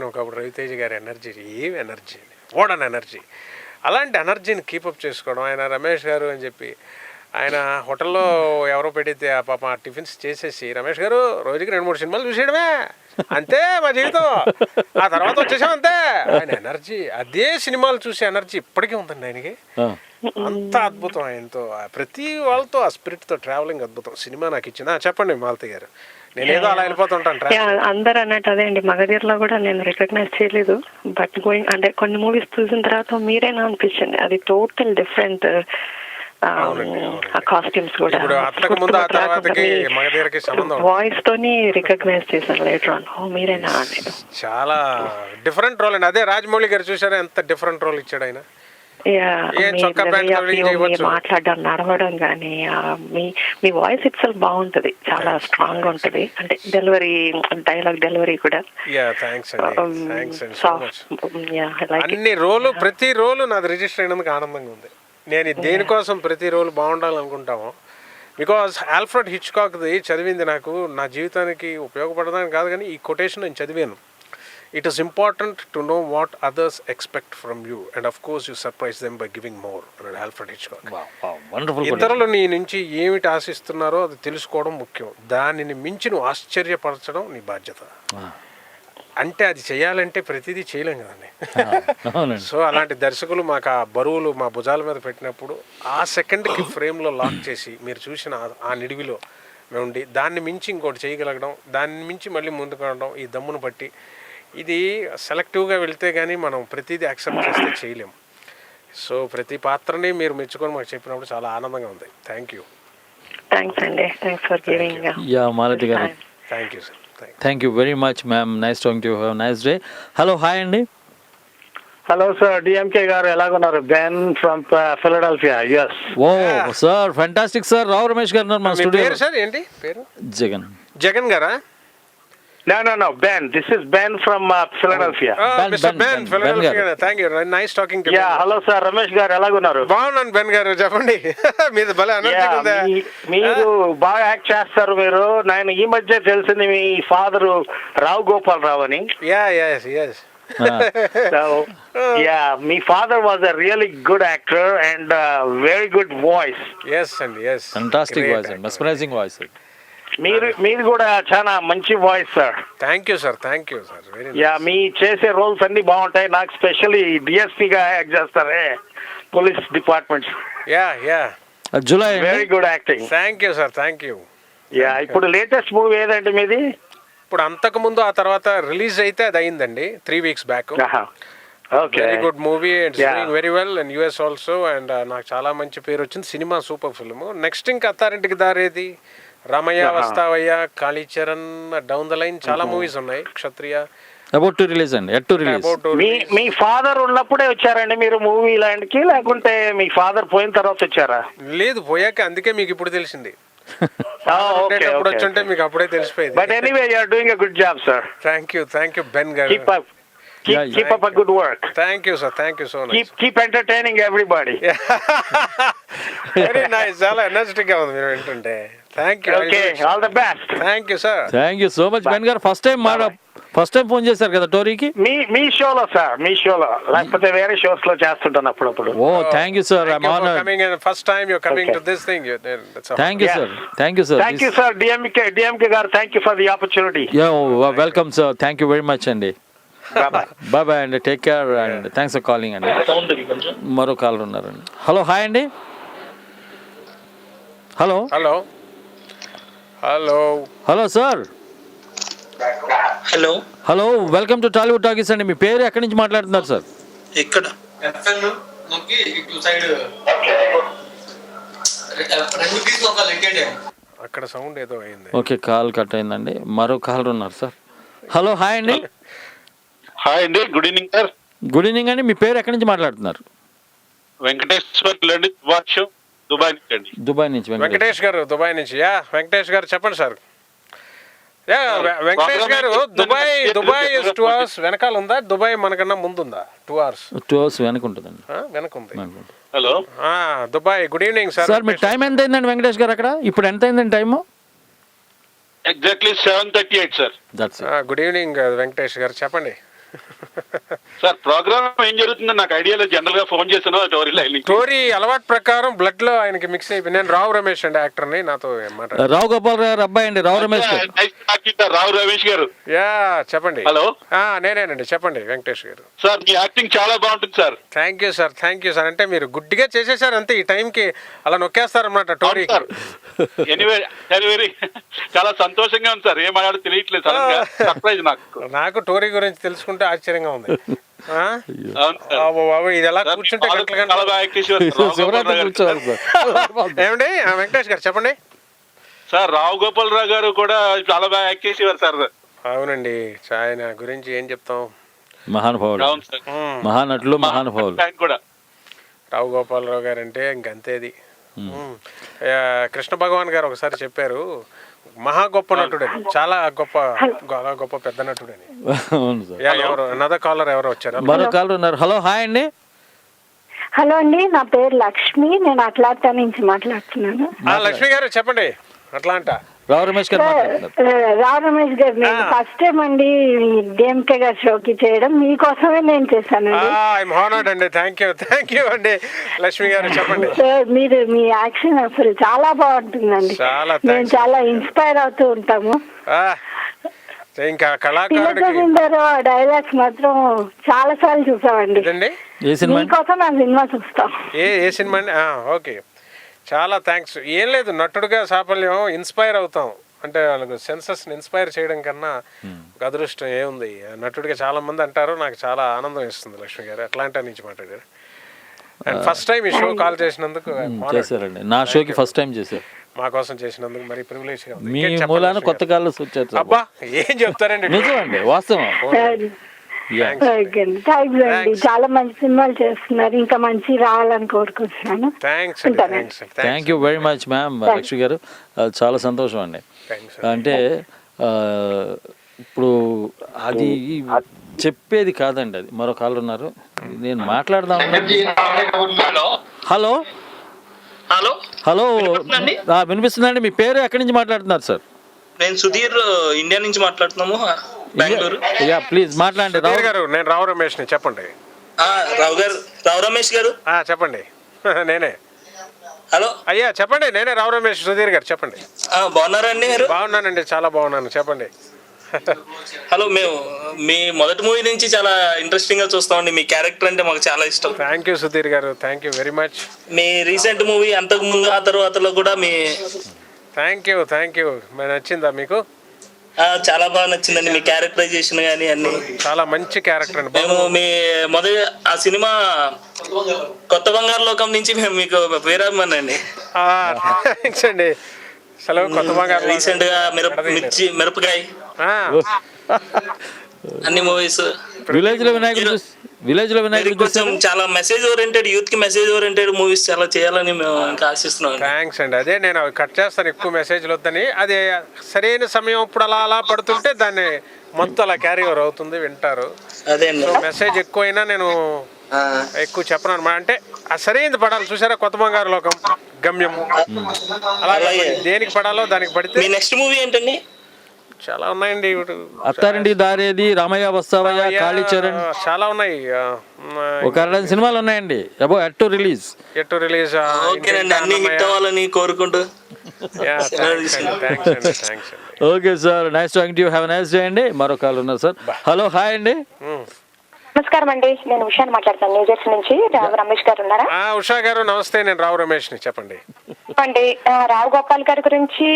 ఒకప్పుడు రవితేజ గారి ఎనర్జీ, ఏం ఎనర్జీ, ఓడన్ ఎనర్జీ. అలాంటి ఎనర్జీని కీపప్ చేసుకోవడం. ఆయన రమేష్ గారు అని చెప్పి ఆయన హోటల్లో ఎవరో పెడితే ఆ పాప టిఫిన్స్ చేసేసి, రమేష్ గారు రోజుకి 2-3 సినిమాలు చూసేయడమే అంతే మా జీవితం, ఆ తర్వాత వచ్చేసాం అంతే. ఆయన ఎనర్జీ, అదే సినిమాలు చూసే ఎనర్జీ ఇప్పటికీ ఉందండి ఆయనకి. అంత అద్భుతం ఆయనతో. ప్రతి వాళ్ళతో ఆ స్పిరిట్తో ట్రావెలింగ్ అద్భుతం. సినిమా నాకు ఇచ్చింది. చెప్పండి మాలతి గారు. నేనేదో అలా వెళ్ళిపోతుంటాను. అందరు అన్నట్టు అదే అండి, మగధీరలో కూడా నేను రికగ్నైజ్ చేయలేదు. బట్ గోయింగ్ అంటే కొన్ని మూవీస్ చూసిన తర్వాత మీరేనా అనిపించింది, అది టోటల్ డిఫరెంట్. కాస్ట్యూమ్స్ కూడా వాయిస్ తోని రికగ్నైజ్ చేశాను లేటర్ ఆన్. మీరేనా? చాలా డిఫరెంట్ రోల్ అండి. అదే రాజమౌళి గారు చూసారా ఎంత డిఫరెంట్ రోల్ ఇచ్చాడు ఆయన. మాట్లాడడం, నడవడం కానీ, మీ వాయిస్ ఇట్ సెల్ఫ్ బాగుంటది, చాలా స్ట్రాంగ్ గా ఉంటది. అంటే డెలివరీ, డైలాగ్ డెలివరీ కూడా. అన్ని రోలు, ప్రతి రోలు నాది రిజిస్టర్ అయినందుకు ఆనందంగా ఉంది. నేను దేనికోసం ప్రతి రోలు బాగుండాలనుకుంటాము. బికాస్ ఆల్ఫ్రెడ్ హిచ్కాక్ది చదివింది నాకు నా జీవితానికి ఉపయోగపడదని కాదు కానీ ఈ కొటేషన్ నేను చదివాను. It is important to know what others expect from you and of course you surprise them by giving more. Alfred Hitchcock. ఇతరులు నీ నుంచి ఏమిటి ఆశిస్తున్నారో అది తెలుసుకోవడం ముఖ్యం, దానిని మించి నువ్వు ఆశ్చర్యపరచడం నీ బాధ్యత. అంటే అది చేయాలంటే ప్రతిదీ చేయలేం కదండి. సో అలాంటి దర్శకులు మాకు ఆ బరువులు మా భుజాల మీద పెట్టినప్పుడు ఆ సెకండ్కి ఫ్రేమ్లో లాక్ చేసి మీరు చూసిన ఆ నిడివిలో ఉండి దాన్ని మించి ఇంకోటి చేయగలగడం, దాన్ని మించి మళ్ళీ ముందుకు వెళ్ళడం, ఈ దమ్మును బట్టి ఇది సెలెక్టివ్గా వెళ్తే కానీ మనం ప్రతిదీ యాక్సెప్ట్ చేస్తే చేయలేము. సో ప్రతి పాత్రని మీరు మెచ్చుకొని మాకు చెప్పినప్పుడు చాలా ఆనందంగా ఉంది. Thank you. థ్యాంక్స్ అండి. Thanks for giving. Yeah Malathi garu, thank you sir. Thank you very much ma'am. Nice talking to you. Have nice day. Hello, hi అండి. హలో సార్, డిఎంకే గారు ఎలాగున్నారు? Ben from Philadelphia, US. Oh sir, fantastic sir. Rao Ramesh garu ఉన్నారు మన studio. Sir ఏంటి పేరు? జగన్. జగన్ గారా? No, Ben. This is Ben from Philadelphia. Mr. Ben, Philadelphia. Thank you. Nice talking to you. Yeah, hello sir. Ramesh garu ఎలాగున్నారు? బాగున్నాను Ben గారు, చెప్పండి. మీది భలే ఎనర్జీగా ఉందా? మీరు బాగా యాక్ట్ చేస్తారు. మీరు నేను ఈ మధ్య తెలిసింది మీ ఫాదర్ రావు గోపాల్ రావు అని. Yes. So, me father was a really good actor and very good voice. Yes. Fantastic voice and mesmerizing voice. మీరు కూడా చాలా మంచి voice sir. Thank you sir. Very yeah, మీ చేసే రోల్స్ అన్ని బాగుంటాయి. నాకు స్పెషల్లీ డిఎస్పీగా యాక్ట్ చేస్తారే police departments. Yeah July. Very good acting. Thank you sir. Thank you. Yeah, ఇప్పుడు లేటెస్ట్ మూవీ ఏదండి మీది? ఇప్పుడు అంతకు ముందు ఆ తర్వాత రిలీజ్ అయితే అది అయిందండి 3 weeks back. Okay, very good movie. It's doing very well in US also. And నాకు చాలా మంచి పేరు వచ్చింది. Cinema super film. నెక్స్ట్ ఇంకా Attarintiki Daredi, Ramaiah, Vasthavayya, Kalicharan, down the line చాలా మూవీస్ ఉన్నాయి. క్షత్రియ అబౌట్ టు రిలీజ్ అండి. At to release. Me father ఉన్నప్పుడే వచ్చారండి మీరు మూవీ ల్యాండ్ కి, లేకుంటే మీ ఫాదర్ పోయిన తర్వాత వచ్చారా? లేదు, పోయాక. అందుకే మీకు ఇప్పుడు తెలిసింది. అప్పుడు వచ్చుంటే మీకు అప్పుడే తెలిసిపోయింది. But anyway you are doing a good job sir. Thank you Ben గారు. Keep up a good work. Thank you sir. Thank you so much. Keep entertaining everybody. Very nice. చాలా ఎనర్జెటిక్ గా ఉంది మీరు వింటుంటే. Thank you. Okay, all the best. Thank you sir. Thank you so much Ben గారు. First time phone చేశారు కదా టోరీకి. మీ షోలో sir, మీ షోలో, లేకపోతే వేరే షోస్ లో చేస్తుంటాను అప్పుడప్పుడు. Oh thank you sir. I'm honored. Coming in first time you're coming to this thing. Thank you sir. Thank you sir. DMK గారు, thank you for the opportunity. Yeah, welcome sir. Thank you very much అండి. Bye and take care and thanks for calling అండి. మరో caller ఉన్నారండి. Hello, hi అండి. Hello sir. Hello, welcome to Tollywood talkies అండి. మీ పేరు ఎక్కడి నుంచి మాట్లాడుతున్నారు సార్? ఇక్కడ అక్కడ సౌండ్ ఏదో అయింది. ఓకే, కాల్ కట్ అయిందండి. మరో కాలర్ ఉన్నారు సార్. హలో, హాయ్ అండి. హాయ్ అండి, good evening sir. Good evening అండి. మీ పేరు ఎక్కడి నుంచి మాట్లాడుతున్నారు? వెంకటేశ్వర్ దుబాయ్ నుంచి అండి. దుబాయ్ నుంచి వెంకటేష్ గారు, దుబాయ్ నుంచి. వెంకటేష్ గారు చెప్పండి సార్. వెంకటేష్ గారు, దుబాయ్ 2 hours వెనకాల ఉందా? దుబాయ్ మనకన్నా ముందుందా? 2 hours. 2 hours వెనక ఉంటుందండి. వెనక ఉంది. Hello, Dubai. Good evening sir. Sir మీ టైం ఎంత అయిందండి వెంకటేష్ గారు అక్కడ? ఇప్పుడు ఎంత అయిందండి time? Exactly 7:38 sir. Good evening Venkatesh garu, చెప్పండి. సార్, ప్రోగ్రామ్ ఏం జరుగుతుందో నాకు ఐడియా లేదు. జనరల్ గా ఫోన్ చేశాను టోరీ అలవాటు ప్రకారం బ్లడ్ లో ఆయనకి మిక్స్ అయిపోయింది. నేను రావు రమేష్ అండి, యాక్టర్ ని. నాతో రావు గోపాల్ గారు అబ్బాయి అండి. రావు రమేష్ గారు. చెప్పండి. హలో, నేనేనండి, చెప్పండి వెంకటేష్ గారు. సార్, మీ యాక్టింగ్ చాలా బాగుంటుంది సార్. Thank you sir. అంటే మీరు గుడ్డిగా చేసేసారు అంతే. ఈ టైం కి అలా నొక్కేస్తారన్నమాట టోరీ. ఎనీవే చాలా సంతోషంగా ఉంది సార్. ఏం మాట్లాడో తెలియట్లేదు. సర్ప్రైజ్ నాకు టోరీ గురించి తెలుసుకుంటే ఆశ్చర్యంగా ఉంది. ఇది ఎలా కూర్చుంటే ఏమండి వెంకటేష్ గారు, చెప్పండి. సార్, రావు గోపాల్ రావు గారు కూడా చాలా బాగా యాక్ట్ చేసేవారు సార్. అవునండి, ఆయన గురించి ఏం చెప్తాం. మహానుభావుడు, మహానటులు, మహానుభావులు కూడా. రావు గోపాలరావు గారు అంటే ఇంకంతేది. కృష్ణ భగవాన్ గారు ఒకసారి చెప్పారు, మహా గొప్ప నటుడని, చాలా గొప్ప పెద్ద నటుడని. ఎవరు అనదర్ కాలర్ ఎవరు వచ్చారు? మరో కాలర్ ఉన్నారు. హలో, హాయ్ అండి. హలో అండి, నా పేరు లక్ష్మి. నేను అట్లాంటా నుంచి మాట్లాడుతున్నాను. లక్ష్మి గారు, చెప్పండి. అట్లాంటా రావు రమేష్ గారు. రావు రమేష్ గారు, నేను ఫస్ట్ టైం అండి డిఎంకే గారి షోకి చేయడం. మీకోసమే నేను చేశాను. థ్యాంక్ యూ అండి. లక్ష్మి గారు, చెప్పండి. మీరు మీ యాక్షన్ అసలు చాలా బాగుంటుందండి. మేము చాలా ఇన్స్పైర్ అవుతూ ఉంటాము. ఇంకా కళాకారుడికి డైలాగ్స్ మాత్రం చాలా సార్లు చూసామండి. మీకోసం ఆ సినిమా చూస్తాం. ఏ సినిమా అండి? ఓకే. చాలా థ్యాంక్స్. ఏం లేదు, నటుడుగా సాఫల్యం ఇన్స్పైర్ అవుతాం అంటే వాళ్ళకు సెన్సెస్ని ఇన్స్పైర్ చేయడం కన్నా ఒక అదృష్టం ఏముంది. నటుడిగా చాలా మంది అంటారు, నాకు చాలా ఆనందం ఇస్తుంది లక్ష్మి గారు. అట్లాంటి నుంచి మాట్లాడారు. అండ్ ఫస్ట్ టైం ఈ షో కాల్ చేసినందుకు చేశారండి. నా షోకి ఫస్ట్ టైం చేశారు, మా కోసం చేసినందుకు మరి ప్రివిలేజ్. మీ మూలాన కొత్త కాళ్ళు వచ్చారు. అబ్బా ఏం చెప్తారండి, నిజమండి, వాస్తవం. థ్యాంక్స్ అండి, చాలా మంచి సినిమాలు చేస్తున్నారు, ఇంకా మంచి రావాలని కోరుకుంటున్నాను. Thank you very much ma'am. Lakshmi గారు చాలా సంతోషం అండి. అంటే ఇప్పుడు అది చెప్పేది కాదండి, అది మరో కాళ్ళు ఉన్నారు, నేను మాట్లాడదాం. హలో హలో హలో వినిపిస్తుందండి. మీ పేరు ఎక్కడి నుంచి మాట్లాడుతున్నారు సార్? నేను సుధీర్, ఇండియా నుంచి మాట్లాడుతున్నాము, బెంగళూరు. ప్లీజ్ మాట్లాడండి. రావు గారు, నేను రావు రమేష్ ని, చెప్పండి. రావు రమేష్ గారు చెప్పండి. నేనే. హలో అయ్యా చెప్పండి, నేనే రావు రమేష్. సుధీర్ గారు చెప్పండి. బాగున్నారండి మీరు? బాగున్నానండి, చాలా బాగున్నాను, చెప్పండి. హలో, మేము మీ మొదటి మూవీ నుంచి చాలా ఇంట్రెస్టింగ్ గా చూస్తామండి, మీ క్యారెక్టర్ అంటే మాకు చాలా ఇష్టం. థ్యాంక్ యూ సుధీర్ గారు, thank you very much. Me recent movie అంతకు ముందు ఆ తర్వాతలో కూడా మీ థ్యాంక్ యూ. నచ్చిందా మీకు? చాలా బాగా నచ్చిందండి, మీ క్యారెక్టరైజేషన్ కానీ అన్ని చాలా మంచి క్యారెక్టర్ అండి. మేము మీ మొదటి ఆ సినిమా కొత్త బంగారు లోకం నుంచి మేము మీకు వీరాభిమానండి. థ్యాంక్స్ అండి. అసలు కొత్త బంగారు రీసెంట్ గా మిరపకాయ అన్ని మూవీస్, విలేజ్ లో వినాయకుడు కొంచెం చాలా మెసేజ్ ఓరియంటెడ్, యూత్ కి మెసేజ్ ఓరియంటెడ్ మూవీస్ చాలా చేయాలని మేము ఇంకా ఆశిస్తున్నాం. థ్యాంక్స్ అండి. అదే నేను కట్ చేస్తాను, ఎక్కువ మెసేజ్లు వద్దని. అదే సరైన సమయం ఇప్పుడు అలా పడుతుంటే దాన్ని మొత్తం అలా క్యారీ ఓవర్ అవుతుంది, వింటారు. అదే మెసేజ్ ఎక్కువైనా నేను ఎక్కువ చెప్పను అనమాట. అంటే ఆ సరైనది పడాలి. చూసారా, కొత్త బంగారు లోకం, గమ్యము, అలాగే దేనికి పడాలో దానికి పడితే. నెక్స్ట్ మూవీ ఏంటండి? చాలా ఉన్నాయండి. అత్తారింటి దారేది, రామయ్య వస్తావయ్య, కాళీచరణ్, చాలా ఉన్నాయి. ఒక 2 సినిమాలు ఉన్నాయండి. At to release. ఓకేనండి, అన్ని హిట్ అవ్వాలని కోరుకుంటూ. Okay sir, nice talking to you. Have a nice day అండి. మరో కాల్ ఉన్నారు సార్. హలో, హాయ్ అండి. నమస్కారం అండి, నేను ఉషాని మాట్లాడతాను, న్యూ జెర్సీ నుంచి. రావు రమేష్ గారు ఉన్నారా? ఉషా గారు నమస్తే, నేను రావు రమేష్ ని, చెప్పండి. అండి, రావు గోపాల్ గారి గురించి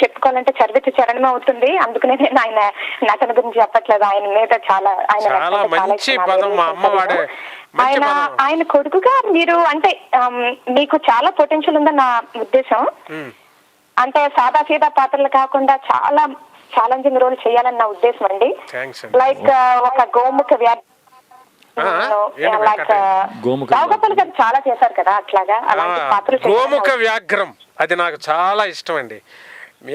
చెప్పుకోవాలంటే చరిత్ర చరణమే అవుతుంది, అందుకనే నేను ఆయన నటన గురించి చెప్పట్లేదు. ఆయన మీద చాలా ఆయన కొడుకుగా మీరు అంటే మీకు చాలా పొటెన్షియల్ ఉందని నా ఉద్దేశం. అంటే సాదా సీదా పాత్రలు కాకుండా చాలా ఛాలెంజింగ్ రోల్ చేయాలని నా ఉద్దేశం అండి. లైక్ ఒక గోముఖ రావుగోపాల్ గారు చాలా చేశారు కదా, అట్లాగా అలాంటి పాత్రలు. గోముఖ వ్యాఘ్రం అది నాకు చాలా ఇష్టం అండి.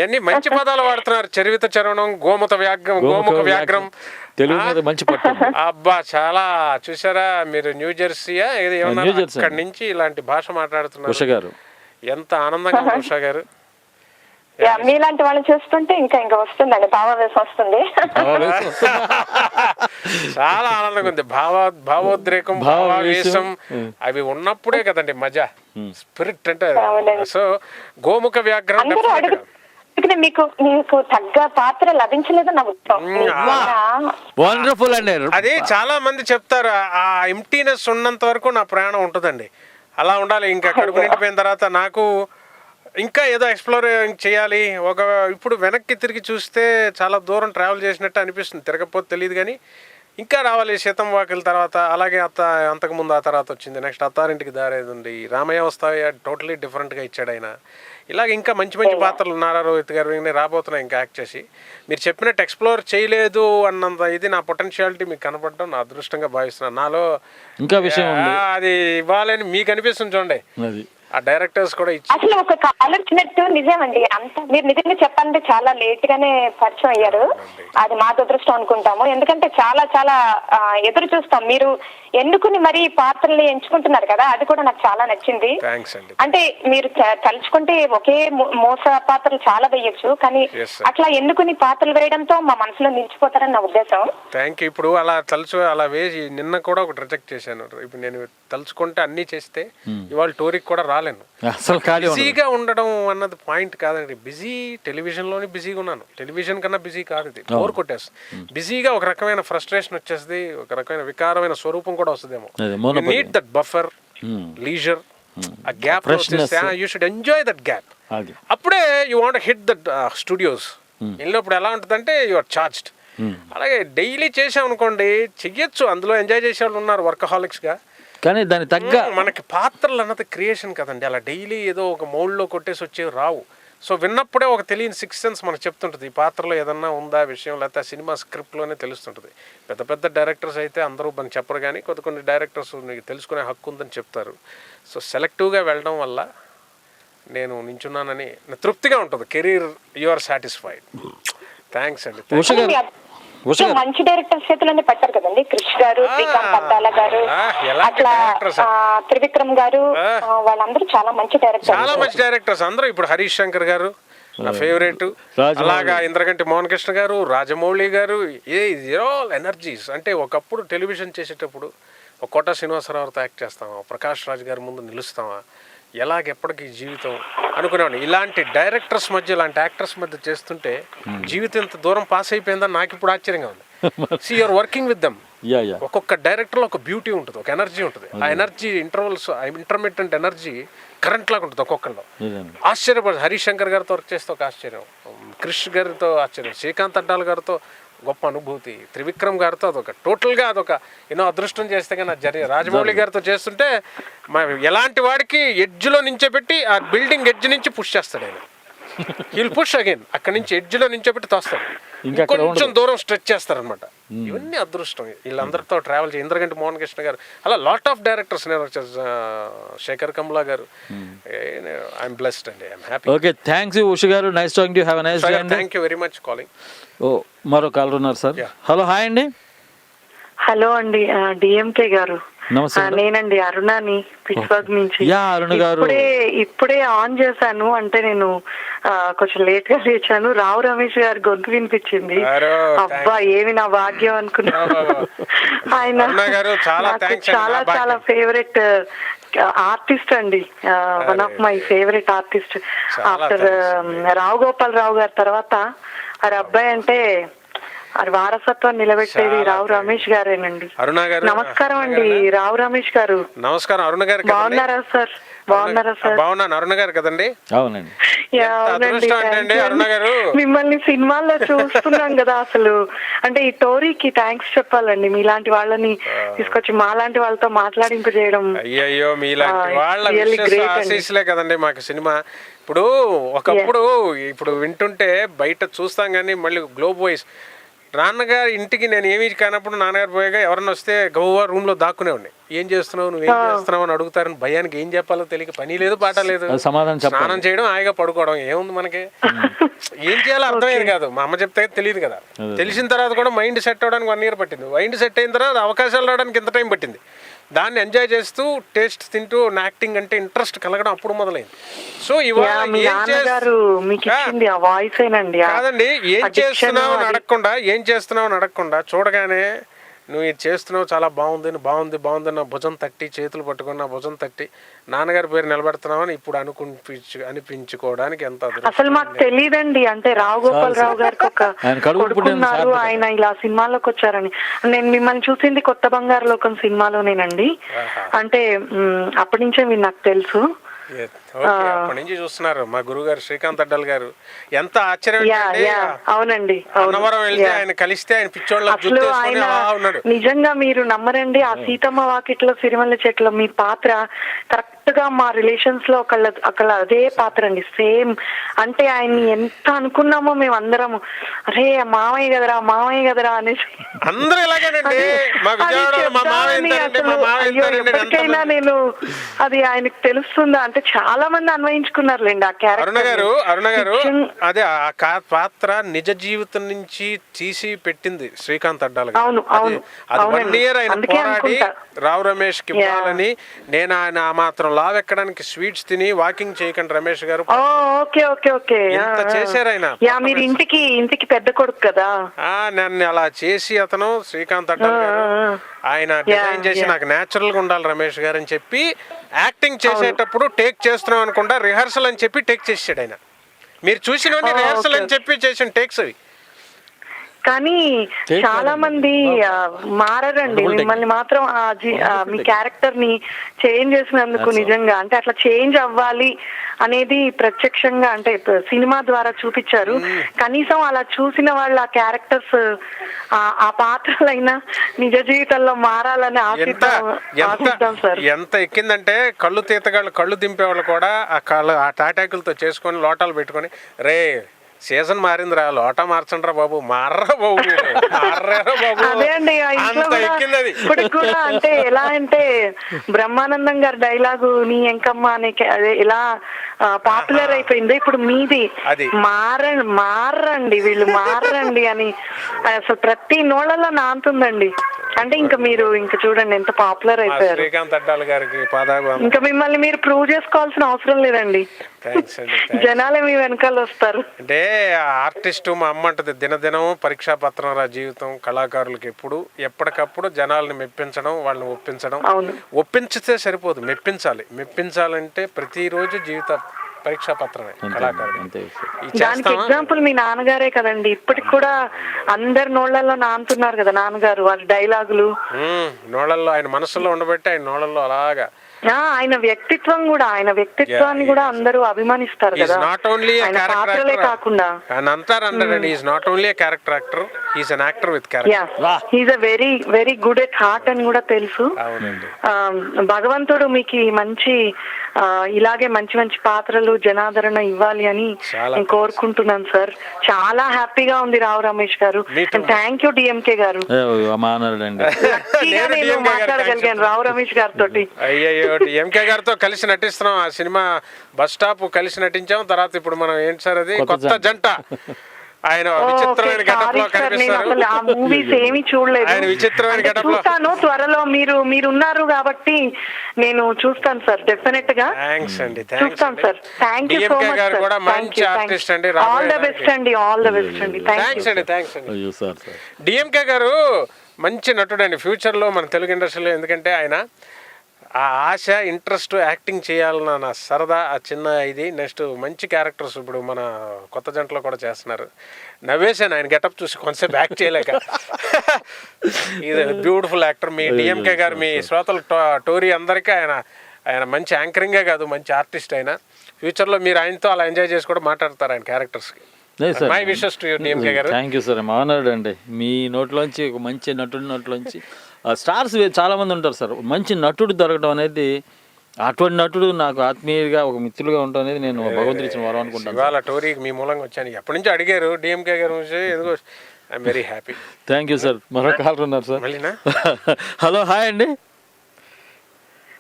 అన్ని మంచి పదాలు వాడుతున్నారు. చరిత్ర చరణం, గోముఖ వ్యాఘ్రం, మంచి అబ్బా చాలా. చూసారా మీరు, న్యూ జెర్సీయా ఏది ఏమన్నా, అక్కడి నుంచి ఇలాంటి భాష మాట్లాడుతున్నారు. ఎంత ఆనందంగా ఉంది ఉషా గారు. మీలాంటి వాళ్ళు చూస్తుంటే ఇంకా వస్తుందండి, భావావేశం వస్తుంది. చాలా ఆనందంగా ఉంది. భావోద్రేకం, భావావేశం అవి ఉన్నప్పుడే కదండి మజా, స్పిరిట్ అంటే. సో గోముఖ వ్యాఘ్రం మీకు తగ్గ పాత్ర లభించలేదు నా వండర్ఫుల్ అండి. అది చాలా మంది చెప్తారు, ఆ ఎంప్టీనెస్ ఉన్నంత వరకు నా ప్రయాణం ఉంటుందండి. అలా ఉండాలి. ఇంకా కడుపు నిండిపోయిన తర్వాత నాకు ఇంకా ఏదో ఎక్స్ప్లోర్ చేయాలి. ఇప్పుడు వెనక్కి తిరిగి చూస్తే చాలా దూరం ట్రావెల్ చేసినట్టు అనిపిస్తుంది. తిరగకపోతే తెలియదు కానీ ఇంకా రావాలి. శతం వాకిల తర్వాత, అలాగే అంతకుముందు ఆ తర్వాత వచ్చింది నెక్స్ట్ అత్తారింటికి దారేది ఉంది. రామయ్య వస్తావయ్య టోటలీ డిఫరెంట్గా ఇచ్చాడు ఆయన. ఇలాగ ఇంకా మంచి మంచి పాత్రలు నారా రోహిత్ గారు రాబోతున్నాయి ఇంకా యాక్ట్ చేసి. మీరు చెప్పినట్టు ఎక్స్ప్లోర్ చేయలేదు అన్నంత ఇది నా పొటెన్షియాలిటీ మీకు కనపడడం నా అదృష్టంగా భావిస్తున్నాను. నాలో ఇంకా విషయం అది ఇవ్వాలని మీకు అనిపిస్తుంది చూడండి. ఆ డైరెక్టర్స్ కూడా అసలు ఒక కాల్ వచ్చినట్టు నిజమండి. అంత మీరు నిజంగా చెప్పాలంటే చాలా లేట్ గానే పరిచయం అయ్యారు. అది మా దురదృష్టం అనుకుంటాము. ఎందుకంటే చాలా చాలా ఎదురు చూస్తాం. మీరు ఎన్నుకుని మరి పాత్రలు ఎంచుకుంటున్నారు కదా, అది కూడా నాకు చాలా నచ్చింది. అంటే మీరు తలుచుకుంటే ఒకే మోస పాత్రలు చాలా వేయొచ్చు, కానీ అట్లా ఎన్నుకుని పాత్రలు వేయడంతో మా మనసులో నిలిచిపోతారని నా ఉద్దేశం. Thank you. ఇప్పుడు అలా అలా వేసి నిన్న కూడా ఒకటి రిజెక్ట్ చేశాను. ఇప్పుడు నేను తలుచుకుంటే అన్ని చేస్తే ఇవాళ టోరీకి కూడా రాలేను. అసలు బిజీగా ఉండడం అన్నది పాయింట్ కాదండి. బిజీ టెలివిజన్ లోనే బిజీగా ఉన్నాను. టెలివిజన్ కన్నా బిజీ కాదు ఇది. బోర్ కొట్టేస్తుంది. బిజీగా ఒక రకమైన ఫ్రస్ట్రేషన్ వచ్చేస్తుంది, ఒక రకమైన వికారమైన స్వరూపం కూడా వస్తుందేమో. నీడ్ దట్ బఫర్, లీజర్, ఆ gap you should enjoy that gap. అప్పుడే you want hit that studios. వెళ్ళినప్పుడు ఎలా ఉంటుందంటే యు ఆర్ చార్జ్డ్. అలాగే డైలీ చేసామనుకోండి చెయ్యొచ్చు, అందులో ఎంజాయ్ చేసే వాళ్ళు ఉన్నారు వర్కహాలిక్స్గా. కానీ దాని తగ్గ మనకి పాత్రలు అన్నది క్రియేషన్ కదండి, అలా డైలీ ఏదో ఒక మౌల్డ్లో కొట్టేసి వచ్చేవి రావు. సో విన్నప్పుడే ఒక తెలియని సిక్స్ సెన్స్ మనకు చెప్తుంటుంది ఈ పాత్రలో ఏదన్నా ఉందా విషయం, లేకపోతే ఆ సినిమా స్క్రిప్ట్లోనే తెలుస్తుంటుంది. పెద్ద పెద్ద డైరెక్టర్స్ అయితే అందరూ మనకి చెప్పరు, కానీ కొన్ని డైరెక్టర్స్ నీకు తెలుసుకునే హక్కు ఉందని చెప్తారు. సో సెలెక్టివ్గా వెళ్ళడం వల్ల నేను నించున్నానని తృప్తిగా ఉంటుంది. Career you are satisfied. Thanks అండి. మంచి డైరెక్టర్ చేతులనే పెట్టారు కదండి, క్రిష్ గారు, శ్రీకాంత్ పట్టాల గారు, అట్లా త్రివిక్రమ్ గారు, వాళ్ళందరూ చాలా మంచి డైరెక్టర్స్ అందరూ. ఇప్పుడు హరీష్ శంకర్ గారు నా ఫేవరెట్, అలాగా ఇంద్రగంటి మోహన్ కృష్ణ గారు, రాజమౌళి గారు, ఆల్ ఎనర్జీస్. అంటే ఒకప్పుడు టెలివిజన్ చేసేటప్పుడు ఒక కోట శ్రీనివాసరావుతో యాక్ట్ చేస్తామా, ప్రకాష్ రాజ్ గారి ముందు నిలుస్తామా, ఎలాగెప్పటికీ జీవితం అనుకునేవాడిని. ఇలాంటి డైరెక్టర్స్ మధ్య, ఇలాంటి యాక్టర్స్ మధ్య చేస్తుంటే జీవితం ఇంత దూరం పాస్ అయిపోయిందని నాకు ఇప్పుడు ఆశ్చర్యంగా ఉంది. See you're working with them. ఒక్కొక్క డైరెక్టర్లో ఒక బ్యూటీ ఉంటుంది, ఒక ఎనర్జీ ఉంటుంది. ఆ ఎనర్జీ ఇంటర్మిటెంట్ ఎనర్జీ కరెంట్ లాగా ఉంటుంది ఒక్కొక్కరిలో. ఆశ్చర్యపడు. హరీష్ శంకర్ గారితో వర్క్ చేస్తే ఒక ఆశ్చర్యం, క్రిష్ గారితో ఆశ్చర్యం, శ్రీకాంత్ అడ్డాల గారితో గొప్ప అనుభూతి, త్రివిక్రమ్ గారితో అదొక టోటల్గా అదొక ఎన్నో అదృష్టం చేస్తే కానీ అది జరిగే. రాజమౌళి గారితో చేస్తుంటే ఎలాంటి వాడికి ఎడ్జ్లో నించోబెట్టి ఆ బిల్డింగ్ ఎడ్జ్ నుంచి పుష్ చేస్తాడు ఆయన. హీల్ పుష్ అగైన్, అక్కడి నుంచి ఎడ్జ్లో నించోబెట్టి తోస్తాడు, కొంచెం దూరం స్ట్రెచ్ చేస్తారనమాట. ఇవన్నీ అదృష్టం వీళ్ళందరితో ట్రావెల్ చేసి. ఇంద్రగంటి మోహన్ కృష్ణ గారు, అలా లాట్ ఆఫ్ డైరెక్టర్స్. నేను శేఖర్ కమ్లా గారు, ఐఎమ్ బ్లెస్డ్ అండి, I'm happy. Okay, thanks you Usha garu. Nice talking to you. Have a nice day. Thank you very much calling. Oh మరో కాలర్ ఉన్నారు సార్. హలో, హాయ్ అండి. హలో అండి, డిఎంకే గారు. నమస్తే. నేనండి అరుణాని, పిట్స్బర్గ్ నుంచి. ఇప్పుడే ఆన్ చేశాను, అంటే నేను కొంచెం లేట్ గా లేచాను. రావు రమేష్ గారి గొంతు వినిపించింది. అబ్బా ఏమి నా భాగ్యం అనుకున్నా. ఆయన చాలా చాలా ఫేవరెట్ ఆర్టిస్ట్ అండి, one of my favourite artist. After Rao Gopal Rao గారి తర్వాత వారి అబ్బాయి అంటే అది వారసత్వం నిలబెట్టేది రావు రమేష్ గారేనండి. నమస్కారం అండి రావు రమేష్ గారు. నమస్కారం అరుణ గారు. బాగున్నారా సార్? బాగున్నారా సార్? బాగున్నాను. అరుణ గారు కదండి? అవునండి. మిమ్మల్ని సినిమాల్లో చూస్తున్నాం కదా, అసలు అంటే ఈ టోరీకి థ్యాంక్స్ చెప్పాలండి. మీలాంటి వాళ్ళని తీసుకొచ్చి మాలాంటి వాళ్ళతో మాట్లాడింపజేయడం. అయ్యో మీలాంటి వాళ్ళ ఆశీస్సులే కదండి మాకు సినిమా. ఇప్పుడు ఒకప్పుడు ఇప్పుడు వింటుంటే బయట చూస్తాం కానీ మళ్ళీ గ్లోబ్ వైస్ నాన్నగారు ఇంటికి నేను ఏమీ కానప్పుడు నాన్నగారు పోయాక ఎవరన్నా వస్తే గౌవా రూమ్ లో దాక్కునేవాడిని. ఏం చేస్తున్నావు, నువ్వేం చేస్తున్నావు అని అడుగుతారని భయానికి ఏం చెప్పాలో తెలియక పని లేదు పాట లేదు, స్నానం చేయడం హాయిగా పడుకోవడం. ఏముంది మనకి, ఏం చేయాలో అర్థమయ్యేది కాదు. మా అమ్మ చెప్తే తెలియదు కదా. తెలిసిన తర్వాత కూడా మైండ్ సెట్ అవడానికి 1 year పట్టింది. మైండ్ సెట్ అయిన తర్వాత అవకాశాలు రావడానికి ఎంత టైం పట్టింది. దాన్ని ఎంజాయ్ చేస్తూ టేస్ట్ తింటూ యాక్టింగ్ అంటే ఇంట్రెస్ట్ కలగడం అప్పుడు మొదలైంది. సో ఇవాళ కాదండి, ఏం చేస్తున్నావు అని అడగకుండా చూడగానే నువ్వు ఇది చేస్తున్నావు చాలా బాగుంది నా భుజం తట్టి, చేతులు పట్టుకుని నా భుజం తట్టి నాన్నగారి పేరు నిలబెడుతున్నావు అని ఇప్పుడు అనిపించుకోవడానికి ఎంత అసలు మాకు తెలియదండి. అంటే రావు గోపాల్ రావు గారికి ఒక కొడుకున్నారు, ఆయన ఇలా సినిమాలోకి వచ్చారని. నేను మిమ్మల్ని చూసింది కొత్త బంగారు లోకం సినిమాలోనేనండి. అంటే అప్పటి నుంచే మీరు నాకు తెలుసు. అప్పటి నుంచి చూస్తున్నారు. మా గురువు గారు శ్రీకాంత్ అడ్డల్ గారు ఎంత ఆశ్చర్యం. అవునండి, అన్నవరం వెళ్తే ఆయన కలిస్తే ఆయన పిచ్చోళ్ళ. నిజంగా మీరు నమ్మరండి, ఆ సీతమ్మ వాకిట్లో సిరిమల్ల చెట్లు మీ పాత్ర కరెక్ట్ గా మా రిలేషన్స్ లో అక్కడ అదే పాత్ర అండి, సేమ్. అంటే ఆయన్ని ఎంత అనుకున్నామో మేము అందరము, అరే మామయ్య కదరా అనేసి. అందరూ ఇలాగేనండి. ఎప్పటికైనా నేను అది ఆయనకు తెలుస్తుందా అంటే చాలా మంది అన్వయించుకున్నారులేండి ఆ క్యారెక్టర్. అరుణ గారు అదే ఆ పాత్ర నిజ జీవితం నుంచి తీసి పెట్టింది శ్రీకాంత్ అడ్డాల గారు. అది 1 year ఆయన పోరాడి రావు రమేష్ కి ఇవ్వాలని. నేను ఆయన మాత్రం లావ్ ఎక్కడానికి స్వీట్స్ తిని వాకింగ్ చేయకండి రమేష్ గారు చేశారు ఆయన. మీరు ఇంటికి పెద్ద కొడుకు కదా, నన్ను అలా చేసి అతను శ్రీకాంత్ అడ్డాల గారు ఆయన డిజైన్ చేసి నాకు న్యాచురల్ గా ఉండాలి రమేష్ గారు అని చెప్పి యాక్టింగ్ చేసేటప్పుడు టేక్ చేస్తున్నాం అనుకుంటా రిహర్సల్ అని చెప్పి టేక్ చేసాడు ఆయన. మీరు చూసిన రిహర్సల్ అని చెప్పి చేసిన టేక్స్ అవి. కానీ చాలా మంది మారరండి. మిమ్మల్ని మాత్రం మీ క్యారెక్టర్ ని చేంజ్ చేసినందుకు నిజంగా అంటే అట్లా చేంజ్ అవ్వాలి అనేది ప్రత్యక్షంగా అంటే సినిమా ద్వారా చూపించారు. కనీసం అలా చూసిన వాళ్ళ ఆ క్యారెక్టర్స్ ఆ పాత్రలైనా నిజ జీవితంలో మారాలని ఆశిద్దాం సార్. ఎంత ఎక్కిందంటే కళ్ళు దింపేవాళ్ళు కూడా ఆ తాటాకులతో చేసుకొని లోటాలు పెట్టుకొని రే సీజన్ మారిందిరా లోటా మార్చండి రా బాబు మార్రా బాబు అదే అండి ఇప్పుడు కూడా అంటే ఎలా అంటే బ్రహ్మానందం గారి డైలాగు నీ ఎంకమ్మ అనే ఎలా పాపులర్ అయిపోయింది. ఇప్పుడు మీది మారండి వీళ్ళు మారండి అని అసలు ప్రతి నోళ్ళలో నాంతుందండి. అంటే ఇంకా మీరు ఇంకా చూడండి ఎంత పాపులర్ అయిపోయారు. శ్రీకాంత్ అడ్డాల గారికి ఇంకా మిమ్మల్ని మీరు ప్రూవ్ చేసుకోవాల్సిన అవసరం లేదండి. జనాలే మీ వెనకాల వస్తారు. అంటే ఆర్టిస్ట్ మా అమ్మ అంటది దినదినం పరీక్షా పత్రం రా జీవితం. కళాకారులకి ఎప్పటికప్పుడు జనాలను మెప్పించడం, వాళ్ళని ఒప్పించడం. ఒప్పించితే సరిపోదు, మెప్పించాలంటే ప్రతిరోజు జీవిత పరీక్షా పత్రమే కళాకారుడు. దానికి ఎగ్జాంపుల్ మీ నాన్నగారే కదండి. ఇప్పటికి కూడా అందరి నోళ్లలో నానుతున్నారు కదా నాన్నగారు వాళ్ళ డైలాగులు. నోళ్ళల్లో ఆయన మనసులో ఉండబట్టి ఆయన నోళ్ళల్లో అలాగా ఆయన వ్యక్తిత్వం కూడా ఆయన వ్యక్తిత్వాన్ని కూడా అందరూ అభిమానిస్తారు కదా. నాట్ ఓన్లీ పాత్రలే కాకుండా not only character actor, he's an actor with character. He's a very very good at heart అని కూడా తెలుసు. భగవంతుడు మీకు మంచి ఇలాగే మంచి మంచి పాత్రలు జనాదరణ ఇవ్వాలి అని నేను కోరుకుంటున్నాను సార్. చాలా హ్యాపీగా ఉంది రావు రమేష్ గారు. థ్యాంక్ యూ డిఎంకే గారు. నేను మాట్లాడగలిగాను రావు రమేష్ గారితో. అయ్యో ఎంకే గారితో కలిసి నటిస్తున్నాం. ఆ సినిమా బస్ స్టాప్ కలిసి నటించాం. తర్వాత ఇప్పుడు మనం ఏంటి సార్ అది కొత్త జంట. ఆయన విచిత్రమైన గెటప్ లో కనిపిస్తారు. ఆ మూవీస్ ఏమీ చూడలేదు. ఆయన విచిత్రమైన గెటప్ లో చూస్తాను త్వరలో. మీరున్నారు కాబట్టి నేను చూస్తాను సార్ డెఫినెట్ గా. థాంక్స్ అండి. చూస్తాను sir. Thank you so much sir. కూడా మంచి ఆర్టిస్ట్ అండి. ఆల్ ద బెస్ట్ అండి. ఆల్ ద బెస్ట్ అండి. థాంక్స్ అండి. డిఎంకే గారు మంచి నటుడు అండి ఫ్యూచర్ లో మన తెలుగు ఇండస్ట్రీలో. ఎందుకంటే ఆయన ఆ ఆశ, ఇంట్రెస్ట్, యాక్టింగ్ చేయాలన్న నా సరదా, ఆ చిన్న ఇది. నెక్స్ట్ మంచి క్యారెక్టర్స్ ఇప్పుడు మన కొత్త జంటలో కూడా చేస్తున్నారు. నవ్వేశాను ఆయన గెటప్ చూసి కొంతసేపు యాక్ట్ చేయలేక. ఇది బ్యూటిఫుల్ యాక్టర్. మీ డిఎంకే గారు మీ శ్రోతలు టోరీ అందరికీ ఆయన మంచి యాంకరింగే కాదు మంచి ఆర్టిస్ట్. అయినా ఫ్యూచర్లో మీరు ఆయనతో అలా ఎంజాయ్ చేసి కూడా మాట్లాడతారు ఆయన క్యారెక్టర్స్కి. My wishes to you DMK garu. Thank you sir. Honoured అండి. మీ నోట్లోంచి ఒక మంచి నటుడి నోట్లోంచి స్టార్స్ చాలామంది ఉంటారు సార్. మంచి నటుడు దొరకడం అనేది, అటువంటి నటుడు నాకు ఆత్మీయుడిగా ఒక మిత్రులుగా ఉండడం అనేది నేను భగవంతుడి ఇచ్చిన వరం అనుకుంటాను. ఇవాళ టోరీకి మీ మూలంగా వచ్చాను. ఎప్పటి నుంచి అడిగారు డిఎంకే గారు ఎందుకు. I'm very happy. Thank you sir. మరో కాల్ ఉన్నారు సార్. హలో హాయ్ అండి.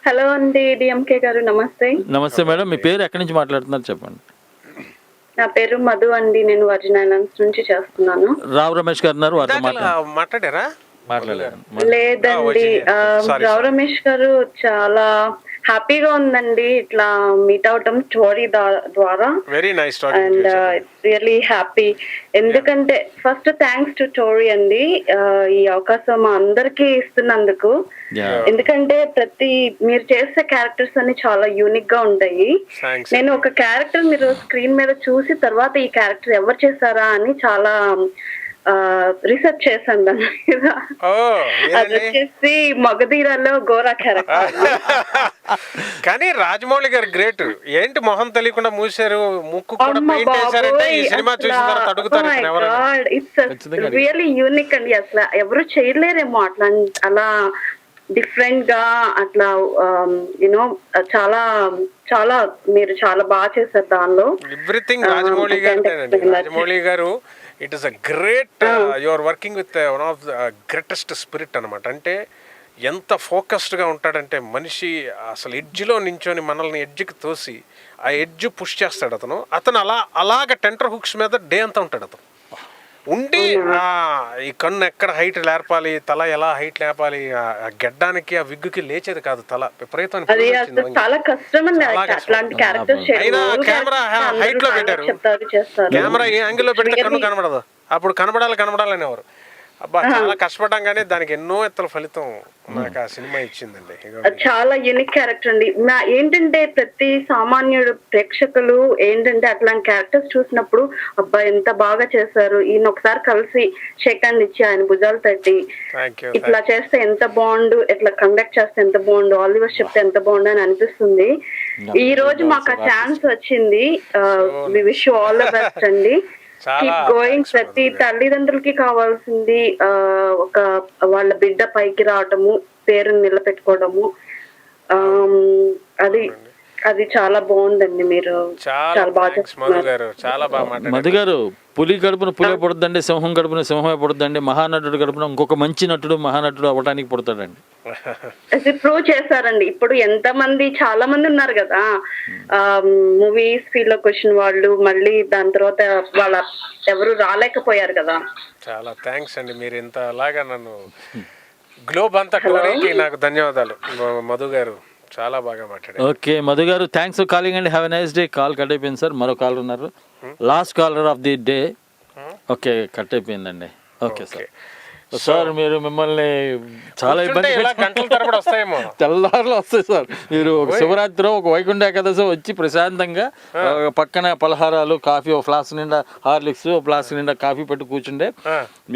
హలో అండి డిఎంకే గారు నమస్తే. నమస్తే మేడం. మీ పేరు ఎక్కడి నుంచి మాట్లాడుతున్నారు చెప్పండి. నా పేరు మధు అండి. నేను వర్జిన్ ఐలాండ్స్ నుంచి చేస్తున్నాను. రావు రమేష్ గారు ఉన్నారు. మాట్లాడారా? లేదండి రావు రమేష్ గారు చాలా హ్యాపీగా ఉందండి ఇట్లా మీట్ అవటం స్టోరీ ద్వారా. Very nice and really happy. ఎందుకంటే ఫస్ట్ థ్యాంక్స్ టు టోరీ అండి ఈ అవకాశం మా అందరికి ఇస్తున్నందుకు. ఎందుకంటే మీరు చేసే క్యారెక్టర్స్ అన్ని చాలా యూనిక్ గా ఉంటాయి. నేను ఒక క్యారెక్టర్ మీరు స్క్రీన్ మీద చూసి తర్వాత ఈ క్యారెక్టర్ ఎవరు చేశారా అని చాలా రీసెర్చ్ చేశాను దాని మీద. అది వచ్చేసి మగధీరాలో గోరా క్యారెక్టర్. కానీ రాజమౌళి గారు గ్రేట్. ఏంటి మొహం తెలియకుండా మూసారు, ముక్కు కూడా పెయింట్ చేశారంటే ఈ సినిమా చూసిన తర్వాత అడుగుతారు ఇట్స్ రియల్లీ యూనిక్ అండి. అసలు ఎవరు చేయలేరేమో అలా డిఫరెంట్ గా అట్లా యునో చాలా చాలా మీరు చాలా బాగా చేశారు దానిలో. ఎవ్రీథింగ్ రాజమౌళి గారు. రాజమౌళి గారు it is a great you are working with one of the greatest spirit అనమాట. అంటే ఎంత ఫోకస్డ్గా ఉంటాడంటే మనిషి అసలు ఎడ్జ్లో నించొని మనల్ని ఎడ్జ్కి తోసి ఆ ఎడ్జ్ పుష్ చేస్తాడు అతను అలాగ టెంటర్ హుక్స్ మీద డే అంతా ఉంటాడు అతను ఉండి. ఈ కన్ను ఎక్కడ హైట్ లేపాలి, తల ఎలా హైట్ లేపాలి, ఆ గెడ్డానికి ఆ విగ్గుకి లేచేది కాదు తల. విపరీతం కెమెరా హైట్ లో పెట్టారు. కెమెరా ఏ యాంగిల్ లో పెడితే కన్ను కనబడదు. అప్పుడు కనబడాలనేవారు. అబ్బా చాలా కష్టపడ్డాం కానీ దానికి ఎన్నో ఎత్తల ఫలితం నాకు ఆ సినిమా ఇచ్చిందండి. చాలా యూనిక్ క్యారెక్టర్ అండి. ఏంటంటే ప్రతి సామాన్యుడు ప్రేక్షకులు ఏంటంటే అట్లాంటి క్యారెక్టర్స్ చూసినప్పుడు అబ్బా ఎంత బాగా చేశారు, ఈయన ఒకసారి కలిసి షేక్ హ్యాండ్ ఇచ్చి ఆయన భుజాలు తట్టి ఇట్లా చేస్తే ఎంత బాగుండు, ఇట్లా కండక్ట్ చేస్తే ఎంత బాగుండు, ఆల్ ది బెస్ట్ చెప్తే ఎంత బాగుండు అని అనిపిస్తుంది. ఈ రోజు మాకు ఆ ఛాన్స్ వచ్చింది. We wish you all the best అండి. Keep going. ప్రతి తల్లిదండ్రులకి కావాల్సింది ఒక వాళ్ళ బిడ్డ పైకి రావటము, పేరుని నిలబెట్టుకోవడము. అది చాలా బాగుందండి. మీరు చాలా బాగా మధు గారు, పులి గడుపున పులే పుడుతుందండి, సింహం గడుపున సింహమే పుడుతుందండి, మహానటుడు గడుపున ఇంకొక మంచి నటుడు మహానటుడు అవ్వడానికి పుడతాడండి. అది ప్రూవ్ చేశారండి. ఇప్పుడు ఎంతమంది చాలా మంది ఉన్నారు కదా మూవీస్ ఫీల్డ్ లోకి వచ్చిన వాళ్ళు, మళ్ళీ దాని తర్వాత వాళ్ళ ఎవరు రాలేకపోయారు కదా. చాలా థ్యాంక్స్ అండి, మీరు ఇంత అలాగా నన్ను గ్లోబ్ అంతా టోరీకి నాకు ధన్యవాదాలు మధు గారు, చాలా బాగా మాట్లాడారు. Okay Madhu garu, thanks for calling అండి. Have a nice day. Call cut అయిపోయింది సార్, మరో కాల్ ఉన్నారు, last caller of the day. Okay cut అయిపోయిందండి. Okay sir. సార్ మీరు మిమ్మల్ని చాలా ఇబ్బంది తెల్లారులు వస్తాయి సార్. మీరు ఒక శివరాత్రి ఒక వైకుంఠ ఏకాదశి వచ్చి ప్రశాంతంగా పక్కన పలహారాలు, కాఫీ, ఒక ఫ్లాస్ నిండా హార్లిక్స్, ఒక ఫ్లాస్ నిండా కాఫీ పెట్టి కూర్చుంటే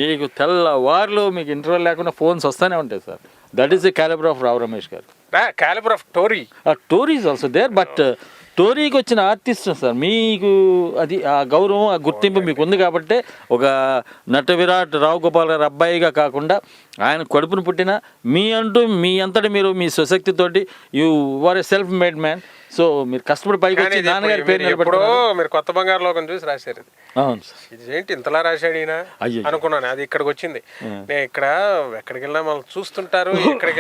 మీకు తెల్లవారులు మీకు ఇంటర్వెల్ లేకుండా ఫోన్స్ వస్తూనే ఉంటాయి sir. That is the calibre of Rao Ramesh garu. Calibre of Tori. Tori is also there, but టోరీకి వచ్చిన ఆర్టిస్ట్ సార్ మీకు అది ఆ గౌరవం, ఆ గుర్తింపు మీకు ఉంది కాబట్టి ఒక నట విరాట్ రావు గోపాల్ గారు అబ్బాయిగా కాకుండా ఆయన కడుపును పుట్టిన మీ అంతటి మీరు మీ స్వశక్తితోటి you are a self made man. So మీరు కష్టపడి పైకి వచ్చి నాన్నగారి పేరు నిలబెట్టుకో. మీరు కొత్త బంగారు లోకం చూసి రాశారు ఇది. అవును సార్. ఇదేంటి ఇంతలా రాశాడు ఈయన అనుకున్నాను. అది ఇక్కడికి వచ్చింది. నేను ఇక్కడ ఎక్కడికి వెళ్ళినా మనం చూస్తుంటారు, ఎక్కడికి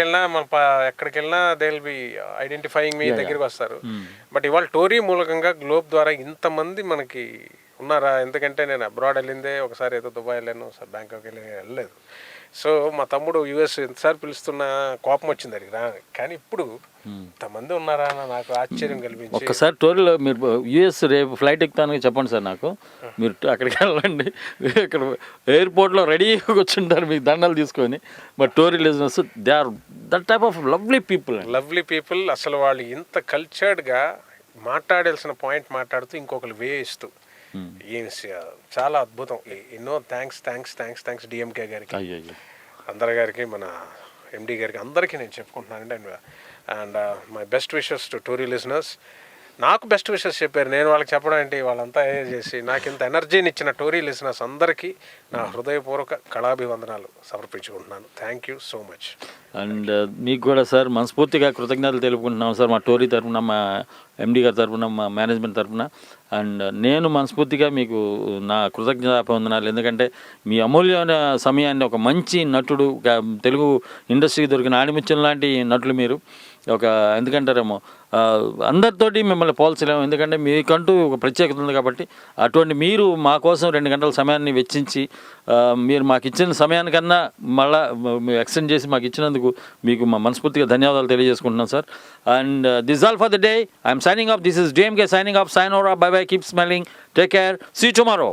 వెళ్ళినా దే విల్ బి ఐడెంటిఫైయింగ్ మీ దగ్గరికి వస్తారు. బట్ ఇవాళ టోరీ మూలకంగా గ్లోబ్ ద్వారా ఇంతమంది మనకి ఉన్నారా? ఎందుకంటే నేను అబ్రాడ్ వెళ్ళిందే ఒకసారి, ఏదో దుబాయ్ వెళ్ళాను, ఒకసారి బ్యాంకాక్ వెళ్ళలేదు. సో మా తమ్ముడు యుఎస్ ఎంతసారి పిలుస్తున్నా కోపం వచ్చింది అడిగి రా, కానీ ఇప్పుడు ఇంతమంది ఉన్నారా నాకు ఆశ్చర్యం కల్పించి. ఒక్కసారి టోరీలో మీరు యుఎస్ రేపు ఫ్లైట్ ఎక్కుతానని చెప్పండి సార్ నాకు. మీరు అక్కడికి వెళ్ళండి, ఇక్కడ ఎయిర్పోర్ట్లో రెడీగా కూర్చుంటారు మీకు దండలు తీసుకొని. But Tori listeners they are that type of lovely people. అసలు వాళ్ళు ఇంత కల్చర్డ్గా మాట్లాడాల్సిన పాయింట్ మాట్లాడుతూ ఇంకొకరు వేయిస్తూ చాలా అద్భుతం. ఎన్నో థ్యాంక్స్ డిఎంకే గారికి, అందరి గారికి, మన ఎండి గారికి, అందరికీ నేను చెప్పుకుంటున్నానండి. And my best wishes to Tori listeners. నాకు బెస్ట్ విషెస్ చెప్పారు, నేను వాళ్ళకి చెప్పడం ఏంటి, వాళ్ళంతా చేసి నాకు ఇంత ఎనర్జీని ఇచ్చిన టోరీ లిజనర్స్ అందరికీ నా హృదయపూర్వక కళాభివందనాలు సమర్పించుకుంటున్నాను. Thank you so much. And మీకు కూడా సార్ మనస్ఫూర్తిగా కృతజ్ఞతలు తెలుపుకుంటున్నాం సార్, మా టోరీ తరఫున, మా ఎండి గారి తరఫున, మా మేనేజ్మెంట్ తరఫున. అండ్ నేను మనస్ఫూర్తిగా మీకు నా కృతజ్ఞతాభివందనాలు. ఎందుకంటే మీ అమూల్యమైన సమయాన్ని ఒక మంచి నటుడు, తెలుగు ఇండస్ట్రీకి దొరికిన ఆణిముత్యం లాంటి నటులు మీరు. ఎందుకంటారేమో అందరితోటి మిమ్మల్ని పోల్చలేము, ఎందుకంటే మీకంటూ ఒక ప్రత్యేకత ఉంది కాబట్టి. అటువంటి మీరు మా కోసం 2 గంటల సమయాన్ని వెచ్చించి మీరు మాకు ఇచ్చిన సమయానికన్నా మళ్ళీ ఎక్స్టెండ్ చేసి మాకు ఇచ్చినందుకు మీకు మా మనస్ఫూర్తిగా ధన్యవాదాలు తెలియజేసుకుంటున్నాం sir. And this all for the day. I'm signing off. This is DMK signing off. Sayonara. Bye bye. Keep smiling. Take care. See you tomorrow.